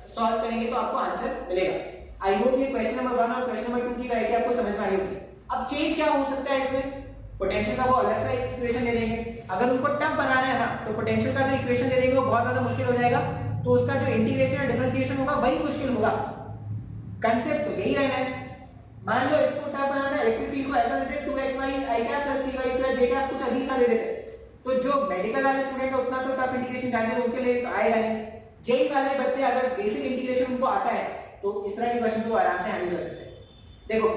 S1: सॉल्व करेंगे तो आपको आंसर मिलेगा। आई होप ये क्वेश्चन नंबर 1 और क्वेश्चन नंबर 2 की वैरायटी आपको समझ में आई होगी। अब चेंज क्या हो सकता है इसमें? पोटेंशियल का वो अलग सा इक्वेशन दे देंगे। अगर उनको टफ बनाना है ना तो पोटेंशियल का जो इक्वेशन दे देंगे वो बहुत ज्यादा मुश्किल हो जाएगा, तो उसका जो इंटीग्रेशन या डिफरेंशिएशन होगा वही मुश्किल होगा। कंसेप्ट तो यही रहना है। मान लो इसको टफ बनाना है, इलेक्ट्रिक फील्ड को ऐसा देते हैं 2xy i cap + 3y² j cap, कुछ अजीब सा दे देते हैं, तो जो मेडिकल वाले स्टूडेंट है उतना तो टफ इंटीग्रेशन जानते हैं, उनके लिए तो आएगा नहीं। जेई वाले बच्चे अगर बेसिक इंटीग्रेशन उनको आता है तो इस तरह के क्वेश्चन को आराम से हैंडल कर सकते हैं। देखो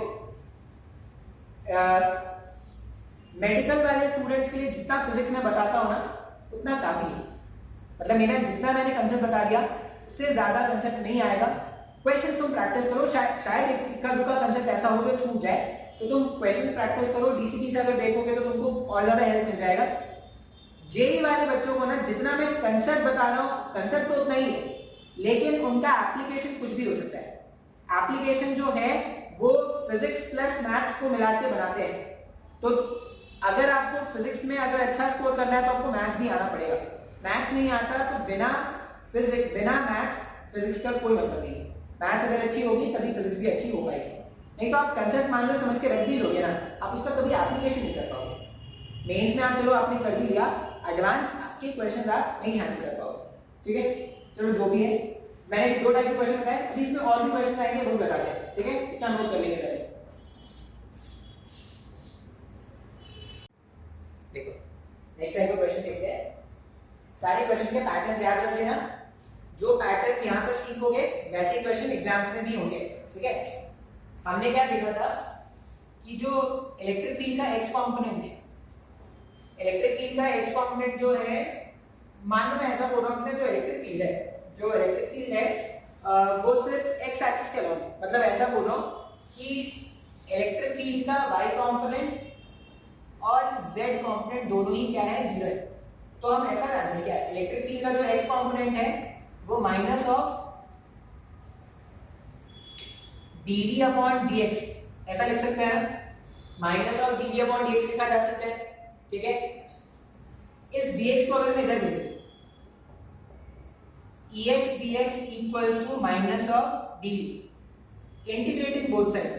S1: मेडिकल वाले स्टूडेंट्स के लिए जितना फिजिक्स में बताता हूं ना उतना काफी है। मतलब मेरा जितना मैंने कंसेप्ट बता दिया उससे ज्यादा कंसेप्ट नहीं आएगा। क्वेश्चंस तुम प्रैक्टिस करो, शायद इक्का दुक्का कंसेप्ट ऐसा हो जो छूट जाए, तो तुम क्वेश्चंस प्रैक्टिस करो। डीसीपी से अगर देखोगे तो तुमको और ज्यादा हेल्प मिल जाएगा। जेई वाले बच्चों को ना जितना मैं कंसेप्ट बता रहा हूं, कंसेप्ट तो उतना ही है लेकिन उनका एप्लीकेशन कुछ भी हो सकता है। एप्लीकेशन जो है वो फिजिक्स प्लस मैथ्स को मिला के बनाते हैं। तो अगर आपको फिजिक्स में अगर अच्छा स्कोर करना है तो आपको मैथ्स भी आना पड़ेगा। मैथ्स नहीं आता तो बिना मैथ्स फिजिक्स का कोई मतलब नहीं है। मैथ्स अगर अच्छी होगी तभी फिजिक्स भी अच्छी हो पाएगी, नहीं तो आप कंसेप्ट मान लो समझ के रख भी लोगे ना, आप उसका कभी एप्लीकेशन नहीं कर पाओगे। मेंस में आप चलो आपने कर भी लिया, एडवांस के क्वेश्चन आप नहीं हैंडल कर पाओगे। ठीक है, चलो जो भी है, मैंने 2 टाइप के क्वेश्चन बताए, अभी इसमें और भी क्वेश्चन आएंगे वो बता दें। ठीक है, इतना नोट कर लेंगे पहले। देखो नेक्स्ट टाइप का क्वेश्चन देखते हैं। सारे क्वेश्चन के पैटर्न्स याद रख लेना, जो पैटर्न्स यहाँ पर सीखोगे वैसे क्वेश्चन एग्जाम्स में भी होंगे। ठीक है, हमने क्या देखा था कि जो इलेक्ट्रिक फील्ड का एक्स कंपोनेंट है, इलेक्ट्रिक फील्ड का एक्स कंपोनेंट जो है, मान लो मैं ऐसा बोल रहा हूं कि जो इलेक्ट्रिक फील्ड है वो सिर्फ एक्स एक्सिस के अलॉन्ग, मतलब ऐसा बोल रहा हूं कि इलेक्ट्रिक फील्ड का वाई कंपोनेंट और z कंपोनेंट दोनों ही क्या है, 0 है। तो हम ऐसा जानते हैं क्या, इलेक्ट्रिक फील्ड का जो x कंपोनेंट है वो माइनस ऑफ dv/dx ऐसा लिख सकते हैं, माइनस ऑफ dv/dx लिखा जा सकता है। ठीक है, इस dx को अगर मैं इधर भेज दूं, ex dx equals to minus of dv, integrating both side.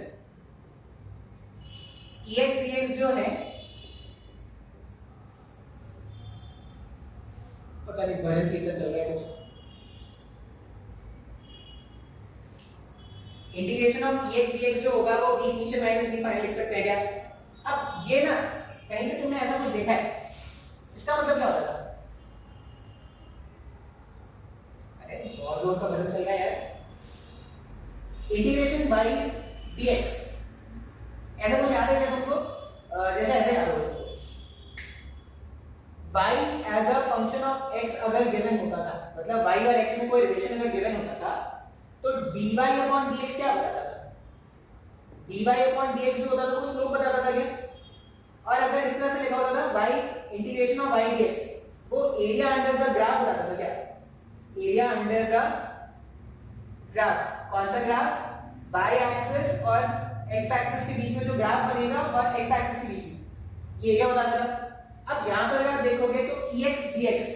S1: ex dx जो है पता नहीं भजन कीर्तन चल रहा है कुछ, इंटीग्रेशन ऑफ ex dx जो होगा वो v नीचे माइनस v फाइनल लिख सकते हैं क्या? अब ये ना कहीं पे तुमने ऐसा कुछ देखा है, इसका मतलब क्या होता था? अरे बहुत जोर का भजन चल रहा है यार। इंटीग्रेशन बाय dx ऐसा कुछ याद है क्या तुमको? जैसे ऐसे याद होगा y as a function of x अगर गिवन होता था, मतलब y और x में कोई रिलेशन अगर गिवन होता था तो dy/dx क्या बताता था? dy/dx जो होता था वो स्लोप बताता था क्या? और अगर इस तरह से लिखा होता था y integration of y dx, वो एरिया अंडर द ग्राफ बताता था क्या? एरिया अंडर द ग्राफ, कौन सा ग्राफ? y एक्सिस और x एक्सिस के बीच में जो ग्राफ बनेगा और x एक्सिस के बीच में, ये एरिया बताता था। अब यहां पर अगर आप देखोगे तो ex dx,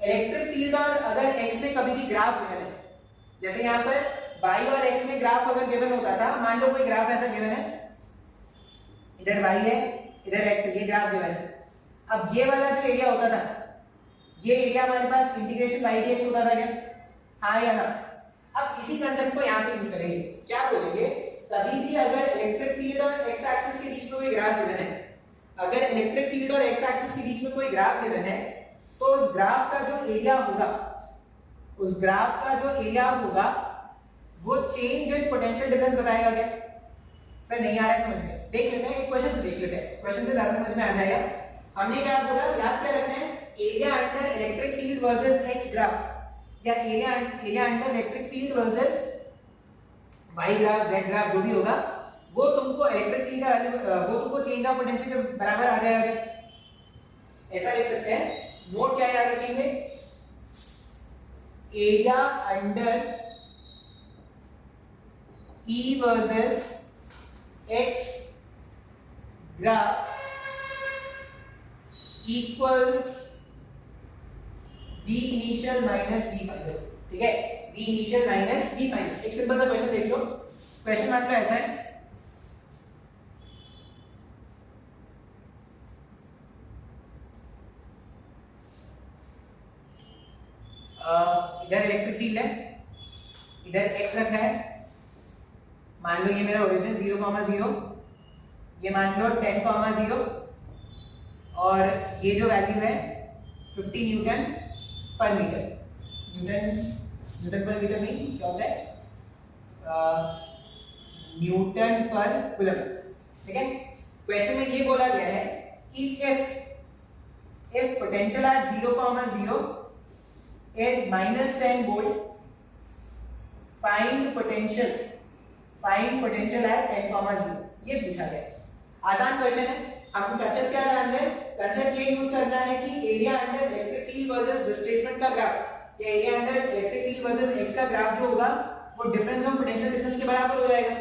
S1: इलेक्ट्रिक फील्ड और अगर x में कभी भी ग्राफ गिवन है, जैसे यहां पर y और x में ग्राफ अगर गिवन होता था, मान लो कोई ग्राफ ऐसा गिवन है, इधर y है इधर x है, ये ग्राफ गिवन है। अब ये वाला जो एरिया होता था, ये एरिया हमारे पास इंटीग्रेशन y dx होता था क्या? हाँ या ना? अब इसी कांसेप्ट को यहां पे यूज करेंगे, क्या बोलेंगे, कभी भी अगर इलेक्ट्रिक फील्ड और x एक्सिस के बीच में कोई ग्राफ गिवन है, अगर इलेक्ट्रिक फील्ड और x एक्सिस के बीच में कोई ग्राफ गिवन है तो उस ग्राफ का जो एरिया होगा उस ग्राफ का जो एरिया होगा वो चेंज इन पोटेंशियल डिफरेंस बताएगा क्या? सर नहीं आ रहा है समझ में, देख लेते हैं एक क्वेश्चन से, देख लेते हैं क्वेश्चन से ज्यादा समझ में आ जाएगा। हमने क्या बोला, याद क्या रखना है, area under electric field versus X graph या area under electric field versus Y graph Z graph जो भी होगा वो तुमको इलेक्ट्रिक फील्ड का वो तुमको चेंज ऑफ पोटेंशियल के बराबर आ जाएगा। ऐसा लिख सकते हैं, नोट क्या याद रखेंगे, area under E versus X graph equals V initial minus V final, ठीक है, V initial minus V final। एक सिंपल सा क्वेश्चन देख लो, क्वेश्चन आपका ऐसा है, इधर इलेक्ट्रिक फील्ड है, इधर X रखा है, मान लो ये मेरा ओरिजिन 0,0, ये मान लो 10,0 और ये जो वैल्यू है 50 न्यूटन पर मीटर, न्यूटन पर मीटर नहीं क्या होता है, न्यूटन पर कूलम, ठीक है। क्वेश्चन में ये बोला गया है कि if potential at 0,0 is -10 volt, find potential at 10,0, ये पूछा गया। आसान क्वेश्चन है, हमको कंसेप्ट क्या जान रहे हैं, कंसेप्ट ये यूज करना है कि area under electric field versus displacement का ग्राफ या area under electric field versus x का ग्राफ जो होगा वो डिफरेंस ऑफ पोटेंशियल डिफरेंस के बराबर हो जाएगा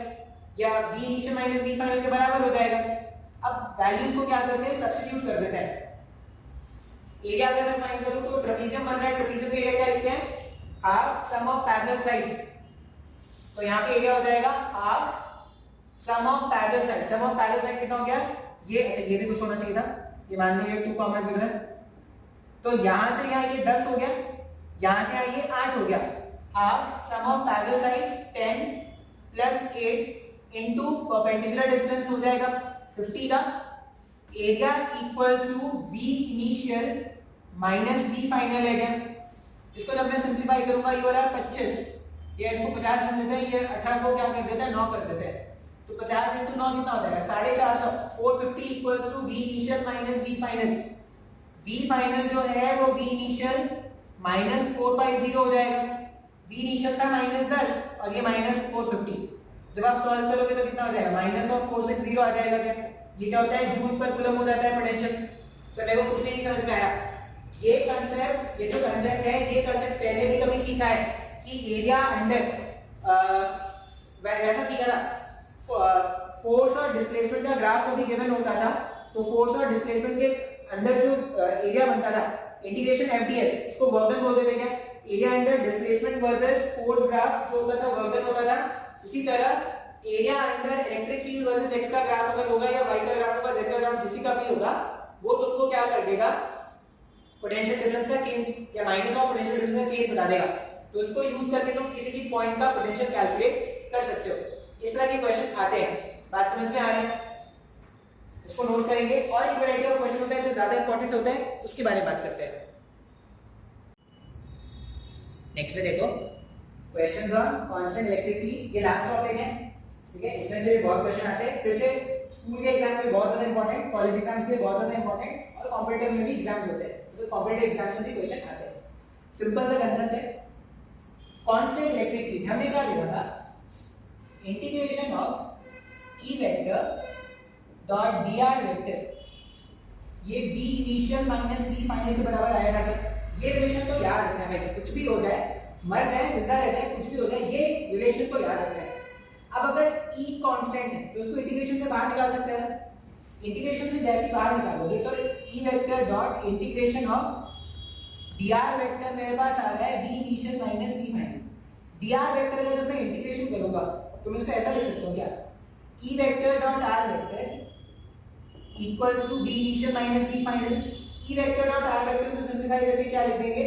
S1: या v initial minus v final के बराबर हो जाएगा। अब वैल्यूज को क्या करते हैं, सब्स्टिट्यूट कर देते हैं। एरिया अगर मैं फाइंड करूं तो ट्रेपेजियम बन रहा है, ट्रेपेजियम का एरिया क्या लिखते हैं, half sum of parallel sides, तो यहाँ पे एरिया हो जाएगा half sum of parallel side, sum of parallel side कितना हो गया, ये अच्छा ये भी कुछ होना चाहिए था, ये मान लो ये 2,0 है, तो यहां से यहाँ ये 10 हो गया, यहां से यहाँ ये 8 हो गया, half sum of parallel sides 10 plus 8 into perpendicular distance हो जाएगा 50 का, area equals to v initial minus v final है क्या। इसको जब मैं सिंपलीफाई करूंगा ये हो रहा है 25, या इसको 50 कर देते हैं, ये 18 को क्या कर देते हैं 9 कर देते हैं, तो 50 into 9 कितना हो जाएगा 450, 450 equals to v initial minus v final, v final जो है वो v initial minus 450 हो जाएगा, v initial था -10 और ये -450, जब आप सॉल्व करोगे तो कितना हो जाएगा -460 आ जाएगा क्या, ये क्या होता है जूल्स पर कूलम हो जाता है पोटेंशियल। सर मेरे को कुछ नहीं समझ में आया, ये कंसेप्ट, ये जो कंसेप्ट है ये कंसेप्ट पहले भी कभी सीखा है कि एरिया अंडर वैसा सीखा था, फोर्स और डिस्प्लेसमेंट का ग्राफ कभी गिवन होता था, तो फोर्स और डिस्प्लेसमेंट के अंदर जो एरिया बनता था इंटीग्रेशन एफडीएस, इसको वर्क डन बोलते थे क्या, area under displacement versus force graph जो होता था वर्क डन होता था। उसी तरह area under electric field versus x का ग्राफ अगर होगा या वाई का ग्राफ होगा जेड का ग्राफ जिसी का भी होगा, वो तुमको क्या कर देगा, पोटेंशियल डिफरेंस का चेंज या माइनस ऑफ पोटेंशियल डिफरेंस का चेंज बता देगा, तो इसको यूज करके तुम किसी भी पॉइंट का पोटेंशियल कैलकुलेट कर सकते हो। इस तरह के क्वेश्चन आते हैं, बात समझ में आ रही है, इसको नोट करेंगे। और एक वैरायटी ऑफ क्वेश्चन होता है जो ज्यादा इंपॉर्टेंट होता है, उसके बारे में बात करते हैं। नेक्स्ट में देखो questions on constant electric field, ये लास्ट टॉपिक है, ठीक है, इसमें से बहुत क्वेश्चन आते हैं, फिर से स्कूल के एग्जाम में बहुत ज्यादा इंपॉर्टेंट, कॉलेज एग्जाम्स में बहुत ज्यादा इंपॉर्टेंट और कॉम्पिटिटिव में भी एग्जाम्स होते हैं, तो कॉम्पिटिटिव एग्जाम्स में भी क्वेश्चन आते हैं। सिंपल सा कंसेप्ट है, कांस्टेंट इलेक्ट्रिक फील्ड हमने क्या देखा था, integration of E vector dot dr vector, ये v initial minus v final के बराबर आया था। ये रिलेशन तो याद रखना है, कुछ भी हो जाए, मर जाए जिंदा रह जाए, कुछ भी हो जाए, ये रिलेशन तो याद रखना है। अब अगर e कांस्टेंट है तो इसको इंटीग्रेशन से बाहर निकाल सकते हैं, इंटीग्रेशन से जैसे बाहर निकालोगे तो e vector dot integration of dr vector मेरे पास आ रहा है v initial minus v final. dr vector का जब मैं इंटीग्रेशन करूंगा तो मैं इसको ऐसा लिख सकता हूं क्या, e vector dot r vector equals to v initial minus v final. e vector dot r vector को सिंपलीफाई करके क्या लिख देंगे,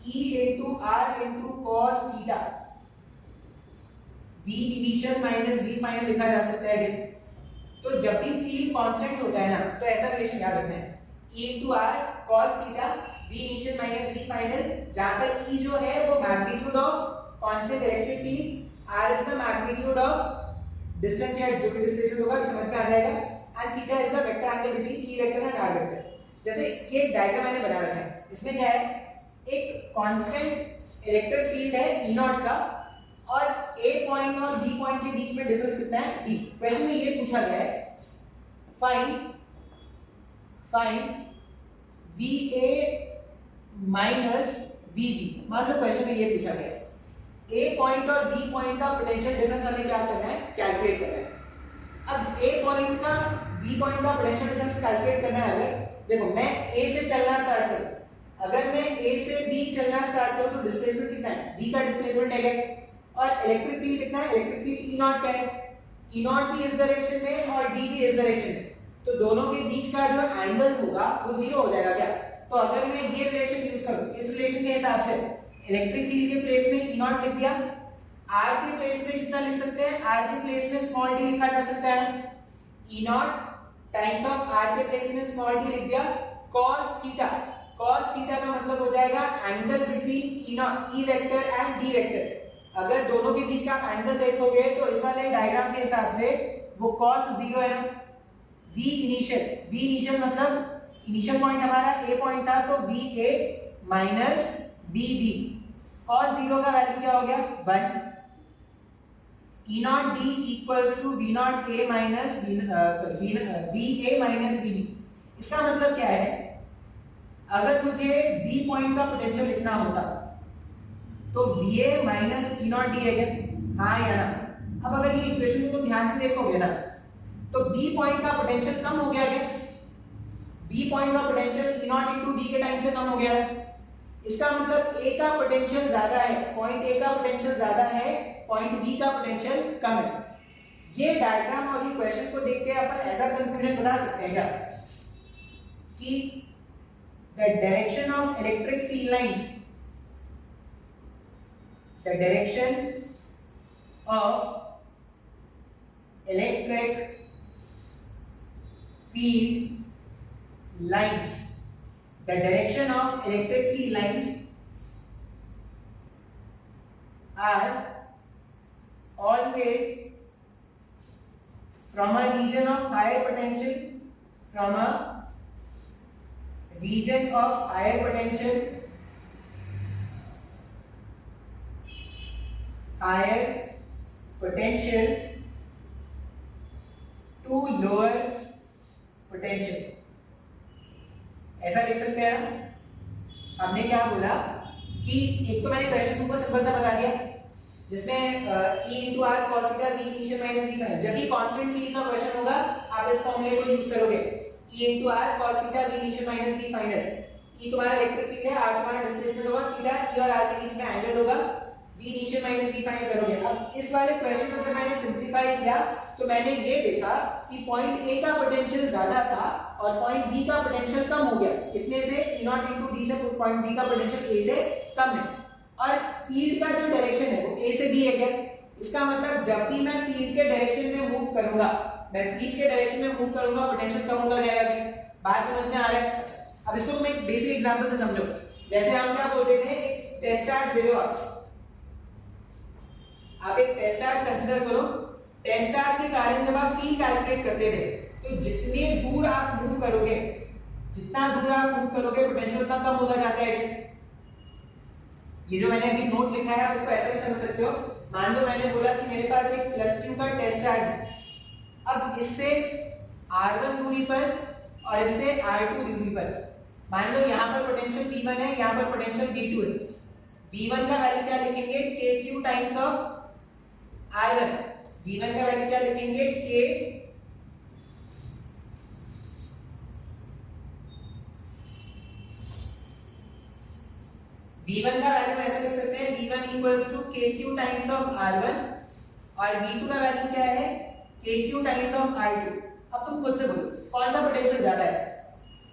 S1: e into r into cos theta, v initial minus v final लिखा जा सकता है। तो जब भी फील्ड कांस्टेंट होता है ना, तो ऐसा रिलेशन याद रखना है, e into r cos theta V initial minus V final, जहां पर E जो है वो magnitude of constant electric field, R is the magnitude of distance या जो भी डिस्प्लेसमेंट होगा समझ में आ जाएगा, and theta is the vector angle between E vector and R vector. जैसे ये डायग्राम मैंने बना रखा है, इसमें क्या है, एक कांस्टेंट इलेक्ट्रिक फील्ड है E नॉट का, और A पॉइंट और B पॉइंट के बीच में डिफरेंस कितना है, D। क्वेश्चन में ये पूछा गया है, फाइंड VA माइनस VB। मान लो क्वेश्चन में ये पूछा गया है, A पॉइंट और B पॉइंट का पोटेंशियल डिफरेंस हमें क्या करना है, कैलकुलेट करना है। अब A पॉइंट का B पॉइंट का पोटेंशियल डिफरेंस कैलकुलेट करना है। अगर देखो मैं A से चलना स्टार्ट करूं, अगर मैं A से B चलना स्टार्ट करूं तो डिस्प्लेसमेंट कितना है, B का डिस्प्लेसमेंट है, और इलेक्ट्रिक फील्ड कितना है, इलेक्ट्रिक फील्ड E नॉट क्या है, E नॉट भी इस डायरेक्शन में और D भी इस डायरेक्शन में, तो दोनों के बीच का जो एंगल होगा वो जीरो हो जाएगा क्या। तो अगर मैं ये रिलेशन यूज करूं, इस रिलेशन के हिसाब से इलेक्ट्रिक फील्ड के प्लेस में E नॉट लिख दिया, R के प्लेस में कितना लिख सकते हैं, R के प्लेस में स्मॉल d लिखा जा सकता है, E not times of R के प्लेस में स्मॉल d लिख दिया, cos थीटा का मतलब हो जाएगा angle between E not, E vector and D vector. अगर दोनों के बीच का एंगल देखोगे तो इस वाले डायग्राम के हिसाब से वो cos 0 है ना। V इनिशियल मतलब इनिशियल पॉइंट हमारा A पॉइंट था, तो VA माइनस VB, cos 0 का वैल्यू क्या हो गया 1, E not D equals to V not A minus VA minus VB। इसका मतलब क्या है, अगर मुझे B पॉइंट का पोटेंशियल लिखना होता तो VA minus E not D है क्या, हाँ या ना। अब अगर ये इक्वेशन को ध्यान से देखोगे ना तो B पॉइंट का पोटेंशियल कम हो गया क्या, B पॉइंट का potential E not into D के टाइम से कम हो गया है। इसका मतलब A का पोटेंशियल ज्यादा है, पॉइंट A का पोटेंशियल ज्यादा है, पॉइंट B का पोटेंशियल कम है। ये डायग्राम और ये क्वेश्चन को देख के अपन ऐसा कंक्लूजन बना सकते हैं क्या कि the direction of electric field lines, the direction of electric field lines, the direction of electric field lines are always from a region of higher potential, from a region of higher potential, to lower potential। ऐसा लिख सकते हैं ना। हमने क्या बोला कि एक तो मैंने क्वेश्चन को सिंपल सा बता दिया जिसमें E into R cos theta V initial minus V final. जब भी कांस्टेंट फील्ड का क्वेश्चन होगा आप इस फॉर्मूले को यूज करोगे, E into R cos theta V initial minus V final. E तुम्हारा इलेक्ट्रिक फील्ड है, R तुम्हारा डिस्प्लेसमेंट होगा, थीटा E और R के बीच में एंगल होगा, V initial minus V final करोगे। अब इस वाले क्वेश्चन को जब मैंने सिंपलीफाई किया तो मैंने ये देखा कि पॉइंट A का पोटेंशियल ज्यादा था और पॉइंट B का पोटेंशियल कम हो गया। कितने से, E नॉट इनटू D से पॉइंट B का पोटेंशियल A से कम है, और फील्ड का जो डायरेक्शन है वो A से B है क्या। इसका मतलब जब भी मैं फील्ड के डायरेक्शन में मूव करूंगा, मैं फील्ड के डायरेक्शन में मूव करूंगा, पोटेंशियल कम होता जाएगा। बात समझ में आ रहा है। अब इसको तुम एक बेसिक एग्जांपल से समझो। जैसे हम क्या बोलते थे, एक टेस्ट चार्ज ले लो, आप एक टेस्ट चार्ज कंसीडर करो। टेस्ट चार्ज के कारण जब आप फील्ड कैलकुलेट करते थे तो जितने दूर आप मूव करोगे, जितना दूर आप मूव करोगे पोटेंशियल उतना कम होता जाता है। ये जो मैंने अभी नोट लिखा है आप इसको ऐसे भी समझ सकते हो। मान लो मैंने बोला कि मेरे पास एक +q का टेस्ट चार्ज है, अब इससे r1 दूरी पर और इससे r2 दूरी पर, मान लो यहाँ पर पोटेंशियल v1 है, यहाँ पर पोटेंशियल v2 है। v1 का वैल्यू क्या लिखेंगे, kq times of r1। v1 का वैल्यू क्या लिखेंगे, k v1 का वैल्यू ऐसे लिख सकते हैं, v1 equals to kq times of r1, और v2 का वैल्यू क्या है, kq टाइम्स ऑफ r2। अब तुम खुद से बोलो कौन सा पोटेंशियल ज्यादा है।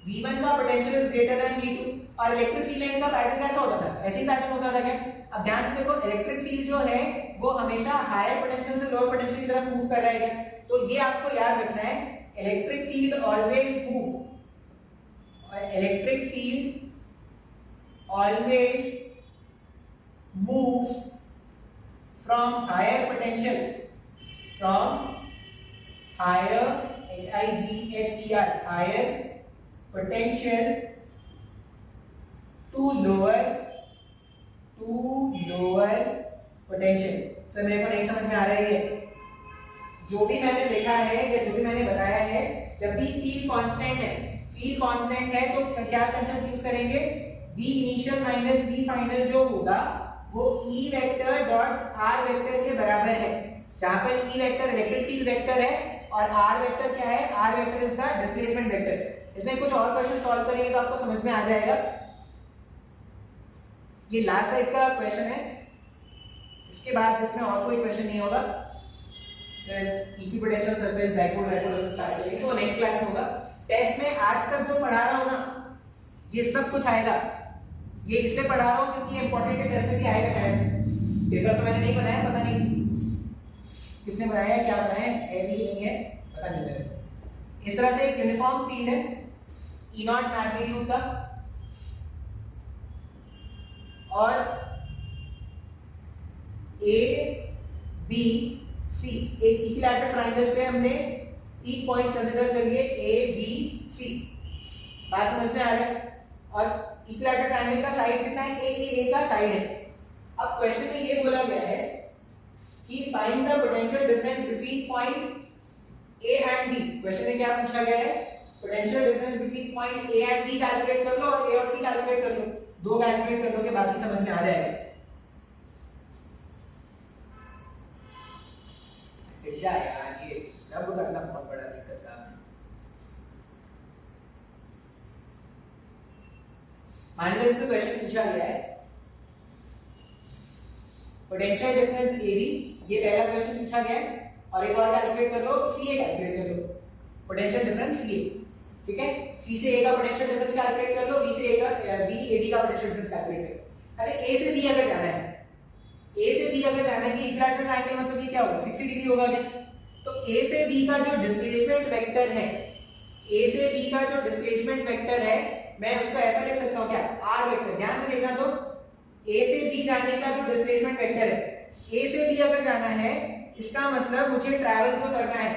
S1: v1 का potential is greater than v2। और इलेक्ट्रिक फील्ड लाइंस का पैटर्न कैसा होता था, ऐसे ही पैटर्न होता था क्या। अब ध्यान से देखो, इलेक्ट्रिक फील्ड जो है वो हमेशा हायर पोटेंशियल से लोअर पोटेंशियल की तरफ मूव कर रहा है क्या। तो ये आपको याद रखना है, electric field always move, electric field always moves from higher potential, from higher HIGHER higher potential to lower potential। Sir मेरे को नहीं समझ में आ रहा है ये जो भी मैंने लिखा है या जो भी मैंने बताया है, जब भी फील्ड कांस्टेंट है तो क्या कंसेप्ट यूज करेंगे, v initial minus v final जो होगा वो E vector dot R vector के बराबर है, जहां पर E vector electric field vector है और R वेक्टर क्या है, R vector is the displacement vector. इसमें कुछ और क्वेश्चन सॉल्व करेंगे तो आपको समझ में आ जाएगा। ये लास्ट टाइप का क्वेश्चन है, इसके बाद इसमें और कोई क्वेश्चन नहीं होगा। फिर इक्विपोटेंशियल सरफेस डाइपोल स्टार्ट करेंगे, तो नेक्स्ट क्लास में होगा। टेस्ट में आज तक जो पढ़ा रहा हूं ना ये सब कुछ आएगा। ये इसलिए पढ़ा रहा हूं क्योंकि ये इंपॉर्टेंट है, टेस्ट में भी आएगा शायद। पेपर तो मैंने नहीं बनाया, पता नहीं किसने बनाया है, क्या बनाया है भी नहीं है, पता नहीं मेरे। इस तरह से एक यूनिफॉर्म फील्ड है E नॉट मैग्नीट्यूड का, और A B C एक इक्विलैटरल ट्रायंगल पे हमने 3 पॉइंट्स कंसीडर कर लिए A B C। बात समझ में आ रहा है? और इक्विलैटरल ट्रायंगल का साइड कितना है, A का साइड है। अब क्वेश्चन में ये बोला गया है कि find the potential difference between point A and B। Question में क्या पूछा गया है, potential difference between point A and B calculate कर लो और A और C कैलकुलेट कर लो। दो कैलकुलेट कर लो के बाकी समझ में आ जाएगा। जा यार, ये रब करना बहुत बड़ा दिक्कत काम है। मान लो इसमें क्वेश्चन पूछा गया है पोटेंशियल डिफरेंस AB, ये पहला क्वेश्चन पूछा गया है, और एक और कैलकुलेट कर लो CA कैलकुलेट कर लो, पोटेंशियल डिफरेंस CA। ठीक है, C से A का पोटेंशियल डिफरेंस कैलकुलेट कर लो, B से A का B AB का पोटेंशियल डिफरेंस कैलकुलेट कर लो। अच्छा, A से B अगर जाना है, A से B अगर जाना है कि इक्विलैटरल ट्रायंगल मतलब ये क्या होगा, 60 डिग्री होगा क्या? तो A से B का जो डिस्प्लेसमेंट वेक्टर है, A से B का जो डिस्प्लेसमेंट वेक्टर है, मैं उसको ऐसा लिख सकता हूं क्या, R वेक्टर। ध्यान से देखना, तो A से B जाने का जो डिस्प्लेसमेंट वेक्टर है, A से B अगर जाना है इसका मतलब मुझे ट्रैवल जो करना है,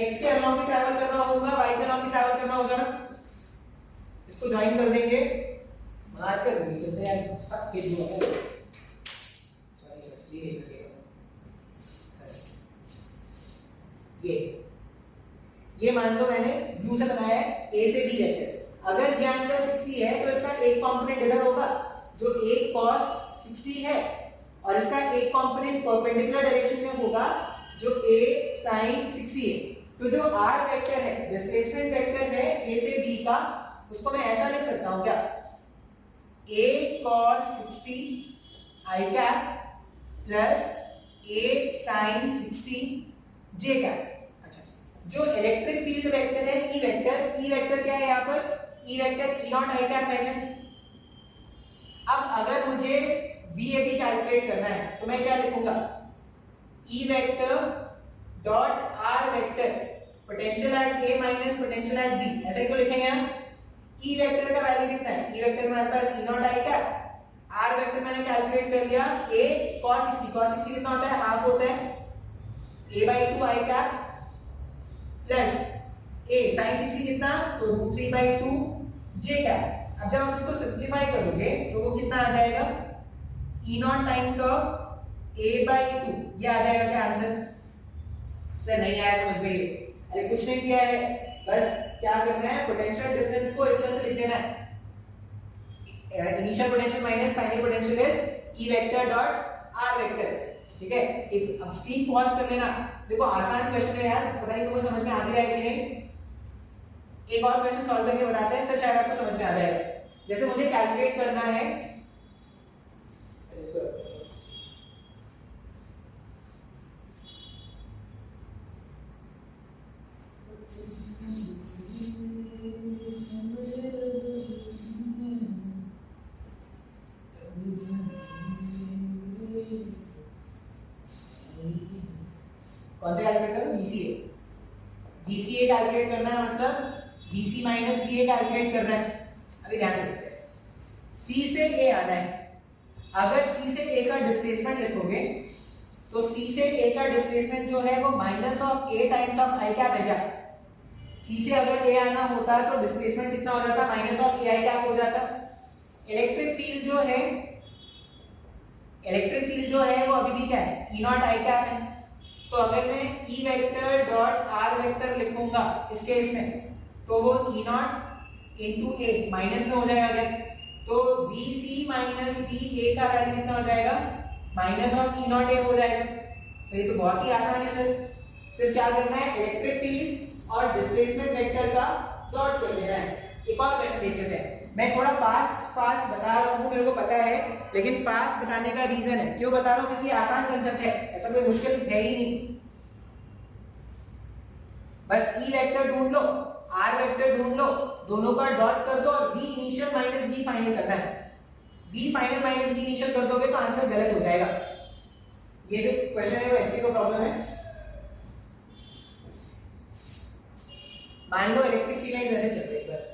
S1: x के अलोंग भी ट्रैवल करना होगा, y के अलोंग भी ट्रैवल करना होगा ना। इसको ज्वाइन कर देंगे, मार कर देंगे, चलते यार सब के जो है। सॉरी ये मान लो मैंने ब्लू से बनाया है A से B वेक्टर। अगर ये एंगल 60 है तो इसका एक कंपोनेंट इधर होगा जो एक cos 60 है, और इसका एक कंपोनेंट परपेंडिकुलर डायरेक्शन में होगा जो A sin 60 है। तो जो R वेक्टर है, डिस्प्लेसमेंट वेक्टर है A से B का, उसको मैं ऐसा लिख सकता हूं क्या, A cos 60 I cap plus A sin 60 J cap। जो इलेक्ट्रिक फील्ड वेक्टर है E वेक्टर क्या है यहाँ पर, E vector E not I cap है। अब अगर मुझे VAB कैलकुलेट करना है तो मैं क्या लिखूंगा, E vector dot R vector potential at A minus potential at B, ऐसा ही तो लिखेंगे ना। E वेक्टर का वैल्यू कितना है, E वेक्टर में हमारे पास E not I cap, R vector मैंने कैलकुलेट कर लिया A cos 60 कितना होता है, हाफ होता है A/2 I cap plus A sin 60 कितना, तो √3/2 J कैप। अब जब हम इसको सिंपलीफाई करोगे तो वो कितना आ जाएगा, E not times of A/2, ये आ जाएगा क्या आंसर। सर नहीं आया समझ में, अरे कुछ नहीं किया है, बस क्या करना है, पोटेंशियल डिफरेंस को इस तरह से लिख देना है, initial potential minus final potential is E vector dot R vector. ठीक है, एक अब स्क्रीन पॉज कर लेना। देखो आसान क्वेश्चन है यार, पता नहीं तुमको समझ में आ भी रहा है कि नहीं। एक और क्वेश्चन सॉल्व करके बताते हैं, फिर शायद आपको समझ में आ जाएगा। जैसे मुझे कैलकुलेट करना है, इसको कौन सा कैलकुलेट करना, VCA कैलकुलेट करना है, मतलब VC माइनस VA कैलकुलेट करना है। अभी ध्यान से देखते हैं, सी से ए आना है। अगर सी से ए का डिस्प्लेसमेंट लिखोगे तो सी से ए का डिस्प्लेसमेंट जो है वो minus of A times of I cap है क्या? सी से अगर ए आना होता तो डिस्प्लेसमेंट कितना हो जाता? Minus of A I cap हो जाता। इलेक्ट्रिक फील्ड जो है वो अभी भी क्या है? ई नॉट आई कैप है। तो अगर मैं E vector dot R vector लिखूंगा इस केस में तो वो E not into A minus में हो जाएगा क्या? तो V C minus V A का वैल्यू कितना हो जाएगा? Minus of E not A हो जाएगा। सही, तो बहुत ही आसान है सर। सिर्फ क्या करना है, इलेक्ट्रिक फील्ड और डिस्प्लेसमेंट वेक्टर का डॉट कर देना है। एक और क्वेश्चन देख लेते हैं। मैं थोड़ा फास्ट बता रहा हूँ, मेरे को पता है, लेकिन फास्ट बताने का रीजन है, क्यों बता रहा हूँ? क्योंकि आसान कंसेप्ट है, ऐसा कोई मुश्किल है ही नहीं। बस ई वेक्टर ढूंढ लो, आर वेक्टर ढूंढ लो, दोनों का डॉट कर दो और V initial minus V final करना है। V final minus V initial कर दोगे तो आंसर गलत हो जाएगा। ये जो क्वेश्चन है वो एमसीक्यू प्रॉब्लम है। मान लो इलेक्ट्रिक फील्ड लाइन ऐसे चल रही है इस बार,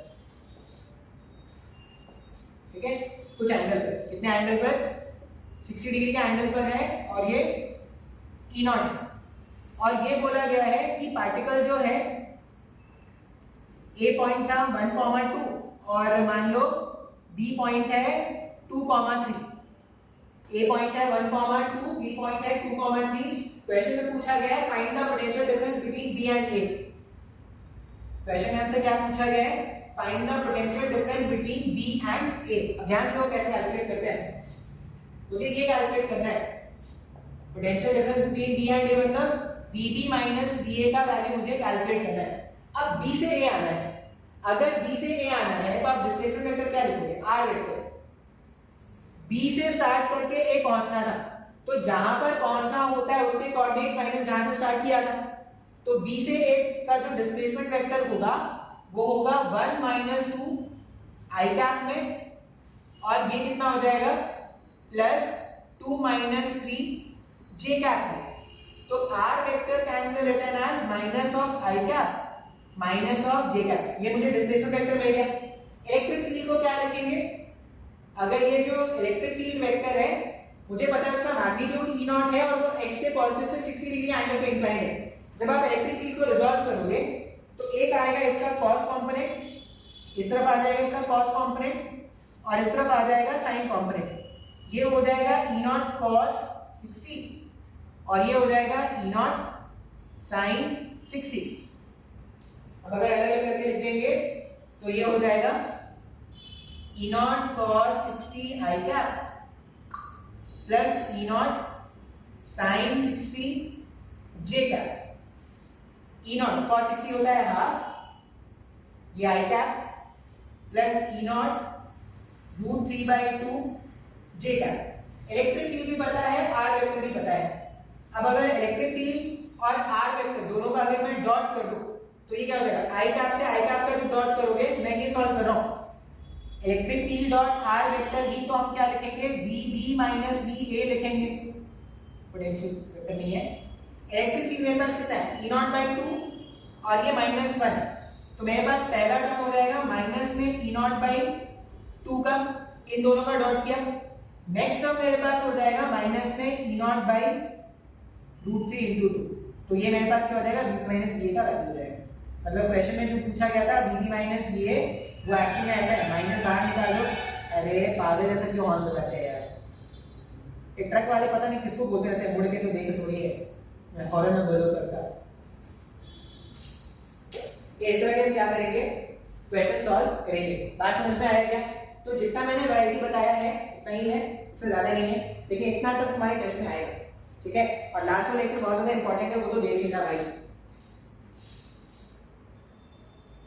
S1: ठीक है, कुछ एंगल पर, कितने एंगल पर? 60 डिग्री का एंगल पर है और ये ई नॉट है। और ये बोला गया है कि पार्टिकल जो है ए पॉइंट था 1,2 और मान लो बी पॉइंट है 2,3। ए पॉइंट है 1,2, बी पॉइंट है 2,3। क्वेश्चन में पूछा गया है find the potential difference between B and A. Question में हमसे क्या पूछा गया है? Find the potential difference between B and A. अब ध्यान से वो कैसे कैलकुलेट करते हैं, मुझे ये कैलकुलेट करना है। Potential difference between B and A मतलब VB माइनस VA का वैल्यू मुझे कैलकुलेट करना है। अब B से A आना है। अगर B से A आना है तो आप डिस्प्लेसमेंट वेक्टर क्या लिखोगे? R vector. B से स्टार्ट करके A पहुंचना था, तो जहां पर पहुंचना होता है उसके कोऑर्डिनेट्स माइनस जहां से स्टार्ट किया था। तो B से A का जो डिस्प्लेसमेंट वेक्टर होगा वो होगा 1 माइनस 2 आई कैप में, और ये कितना हो जाएगा? प्लस 2 माइनस 3 जे कैप में। तो R vector can be written as minus of I cap minus of J cap. ये मुझे डिस्प्लेसमेंट वेक्टर मिल गया। इलेक्ट्रिक फील्ड को क्या लिखेंगे? अगर ये जो इलेक्ट्रिक फील्ड वेक्टर है मुझे पता है उसका मैग्नीट्यूड ई नॉट है और वो x के पॉजिटिव से 60 डिग्री एंगल पे इंक्लाइन है। जब आप इलेक्ट्रिक फील्ड को रिजॉल्व करोगे तो एक आएगा इसका cos कंपोनेंट, इस तरफ आ जाएगा इसका cos कंपोनेंट और इस तरफ आ जाएगा sin कंपोनेंट। ये हो जाएगा e नॉट cos 60 और ये हो जाएगा e नॉट sin 60। अब अगर अलग अलग करके लिख देंगे तो ये हो जाएगा e naught cos 60 i cap plus e naught sin 60 j cap. e naught cos 60 होता है हाफ, ये i cap plus e naught √3/2 j cap. Electric field भी पता है, r वेक्टर भी पता है। अब अगर इलेक्ट्रिक फील्ड और r वेक्टर दोनों का अगर मैं डॉट कर दूं तो ये क्या हो जाएगा? आई कैप से आई कैप का जो डॉट करोगे, मैं ये सॉल्व कर रहा हूं, electric field dot r vector भी, तो हम क्या लिखेंगे? vb माइनस va लिखेंगे, पोटेंशियल वेक्टर नहीं है। इलेक्ट्रिक फील्ड मेरे पास कितना है? e नॉट बाई 2 और ये -1, तो मेरे पास पहला टर्म हो जाएगा माइनस में e नॉट बाई 2 का, इन दोनों का डॉट किया। नेक्स्ट टर्म मेरे पास हो जाएगा माइनस में e नॉट बाई √3 × 2, तो ये मेरे पास क्या हो जाएगा? v माइनस va का वैल्यू हो जाएगा। मतलब क्वेश्चन में जो पूछा गया था vb माइनस va, वो एक्चुअली में ऐसा है, माइनस बाहर निकालो। अरे पागल जैसे क्यों हॉर्न बजाते हैं यार, एक ट्रक वाले पता नहीं किसको बोलते रहते हैं, मुड़ के तो देख सोड़िए हॉर्न में बोलो करता। इस तरह के हम क्या करेंगे? क्वेश्चन सॉल्व करेंगे। बात समझ में आया क्या? तो जितना मैंने वैरायटी बताया है उतना ही है, उससे ज्यादा नहीं है, लेकिन इतना तक तुम्हारे टेस्ट में आएगा, ठीक है। और लास्ट वाला लेक्चर बहुत ज्यादा इंपॉर्टेंट है, वो तो देख लेना भाई।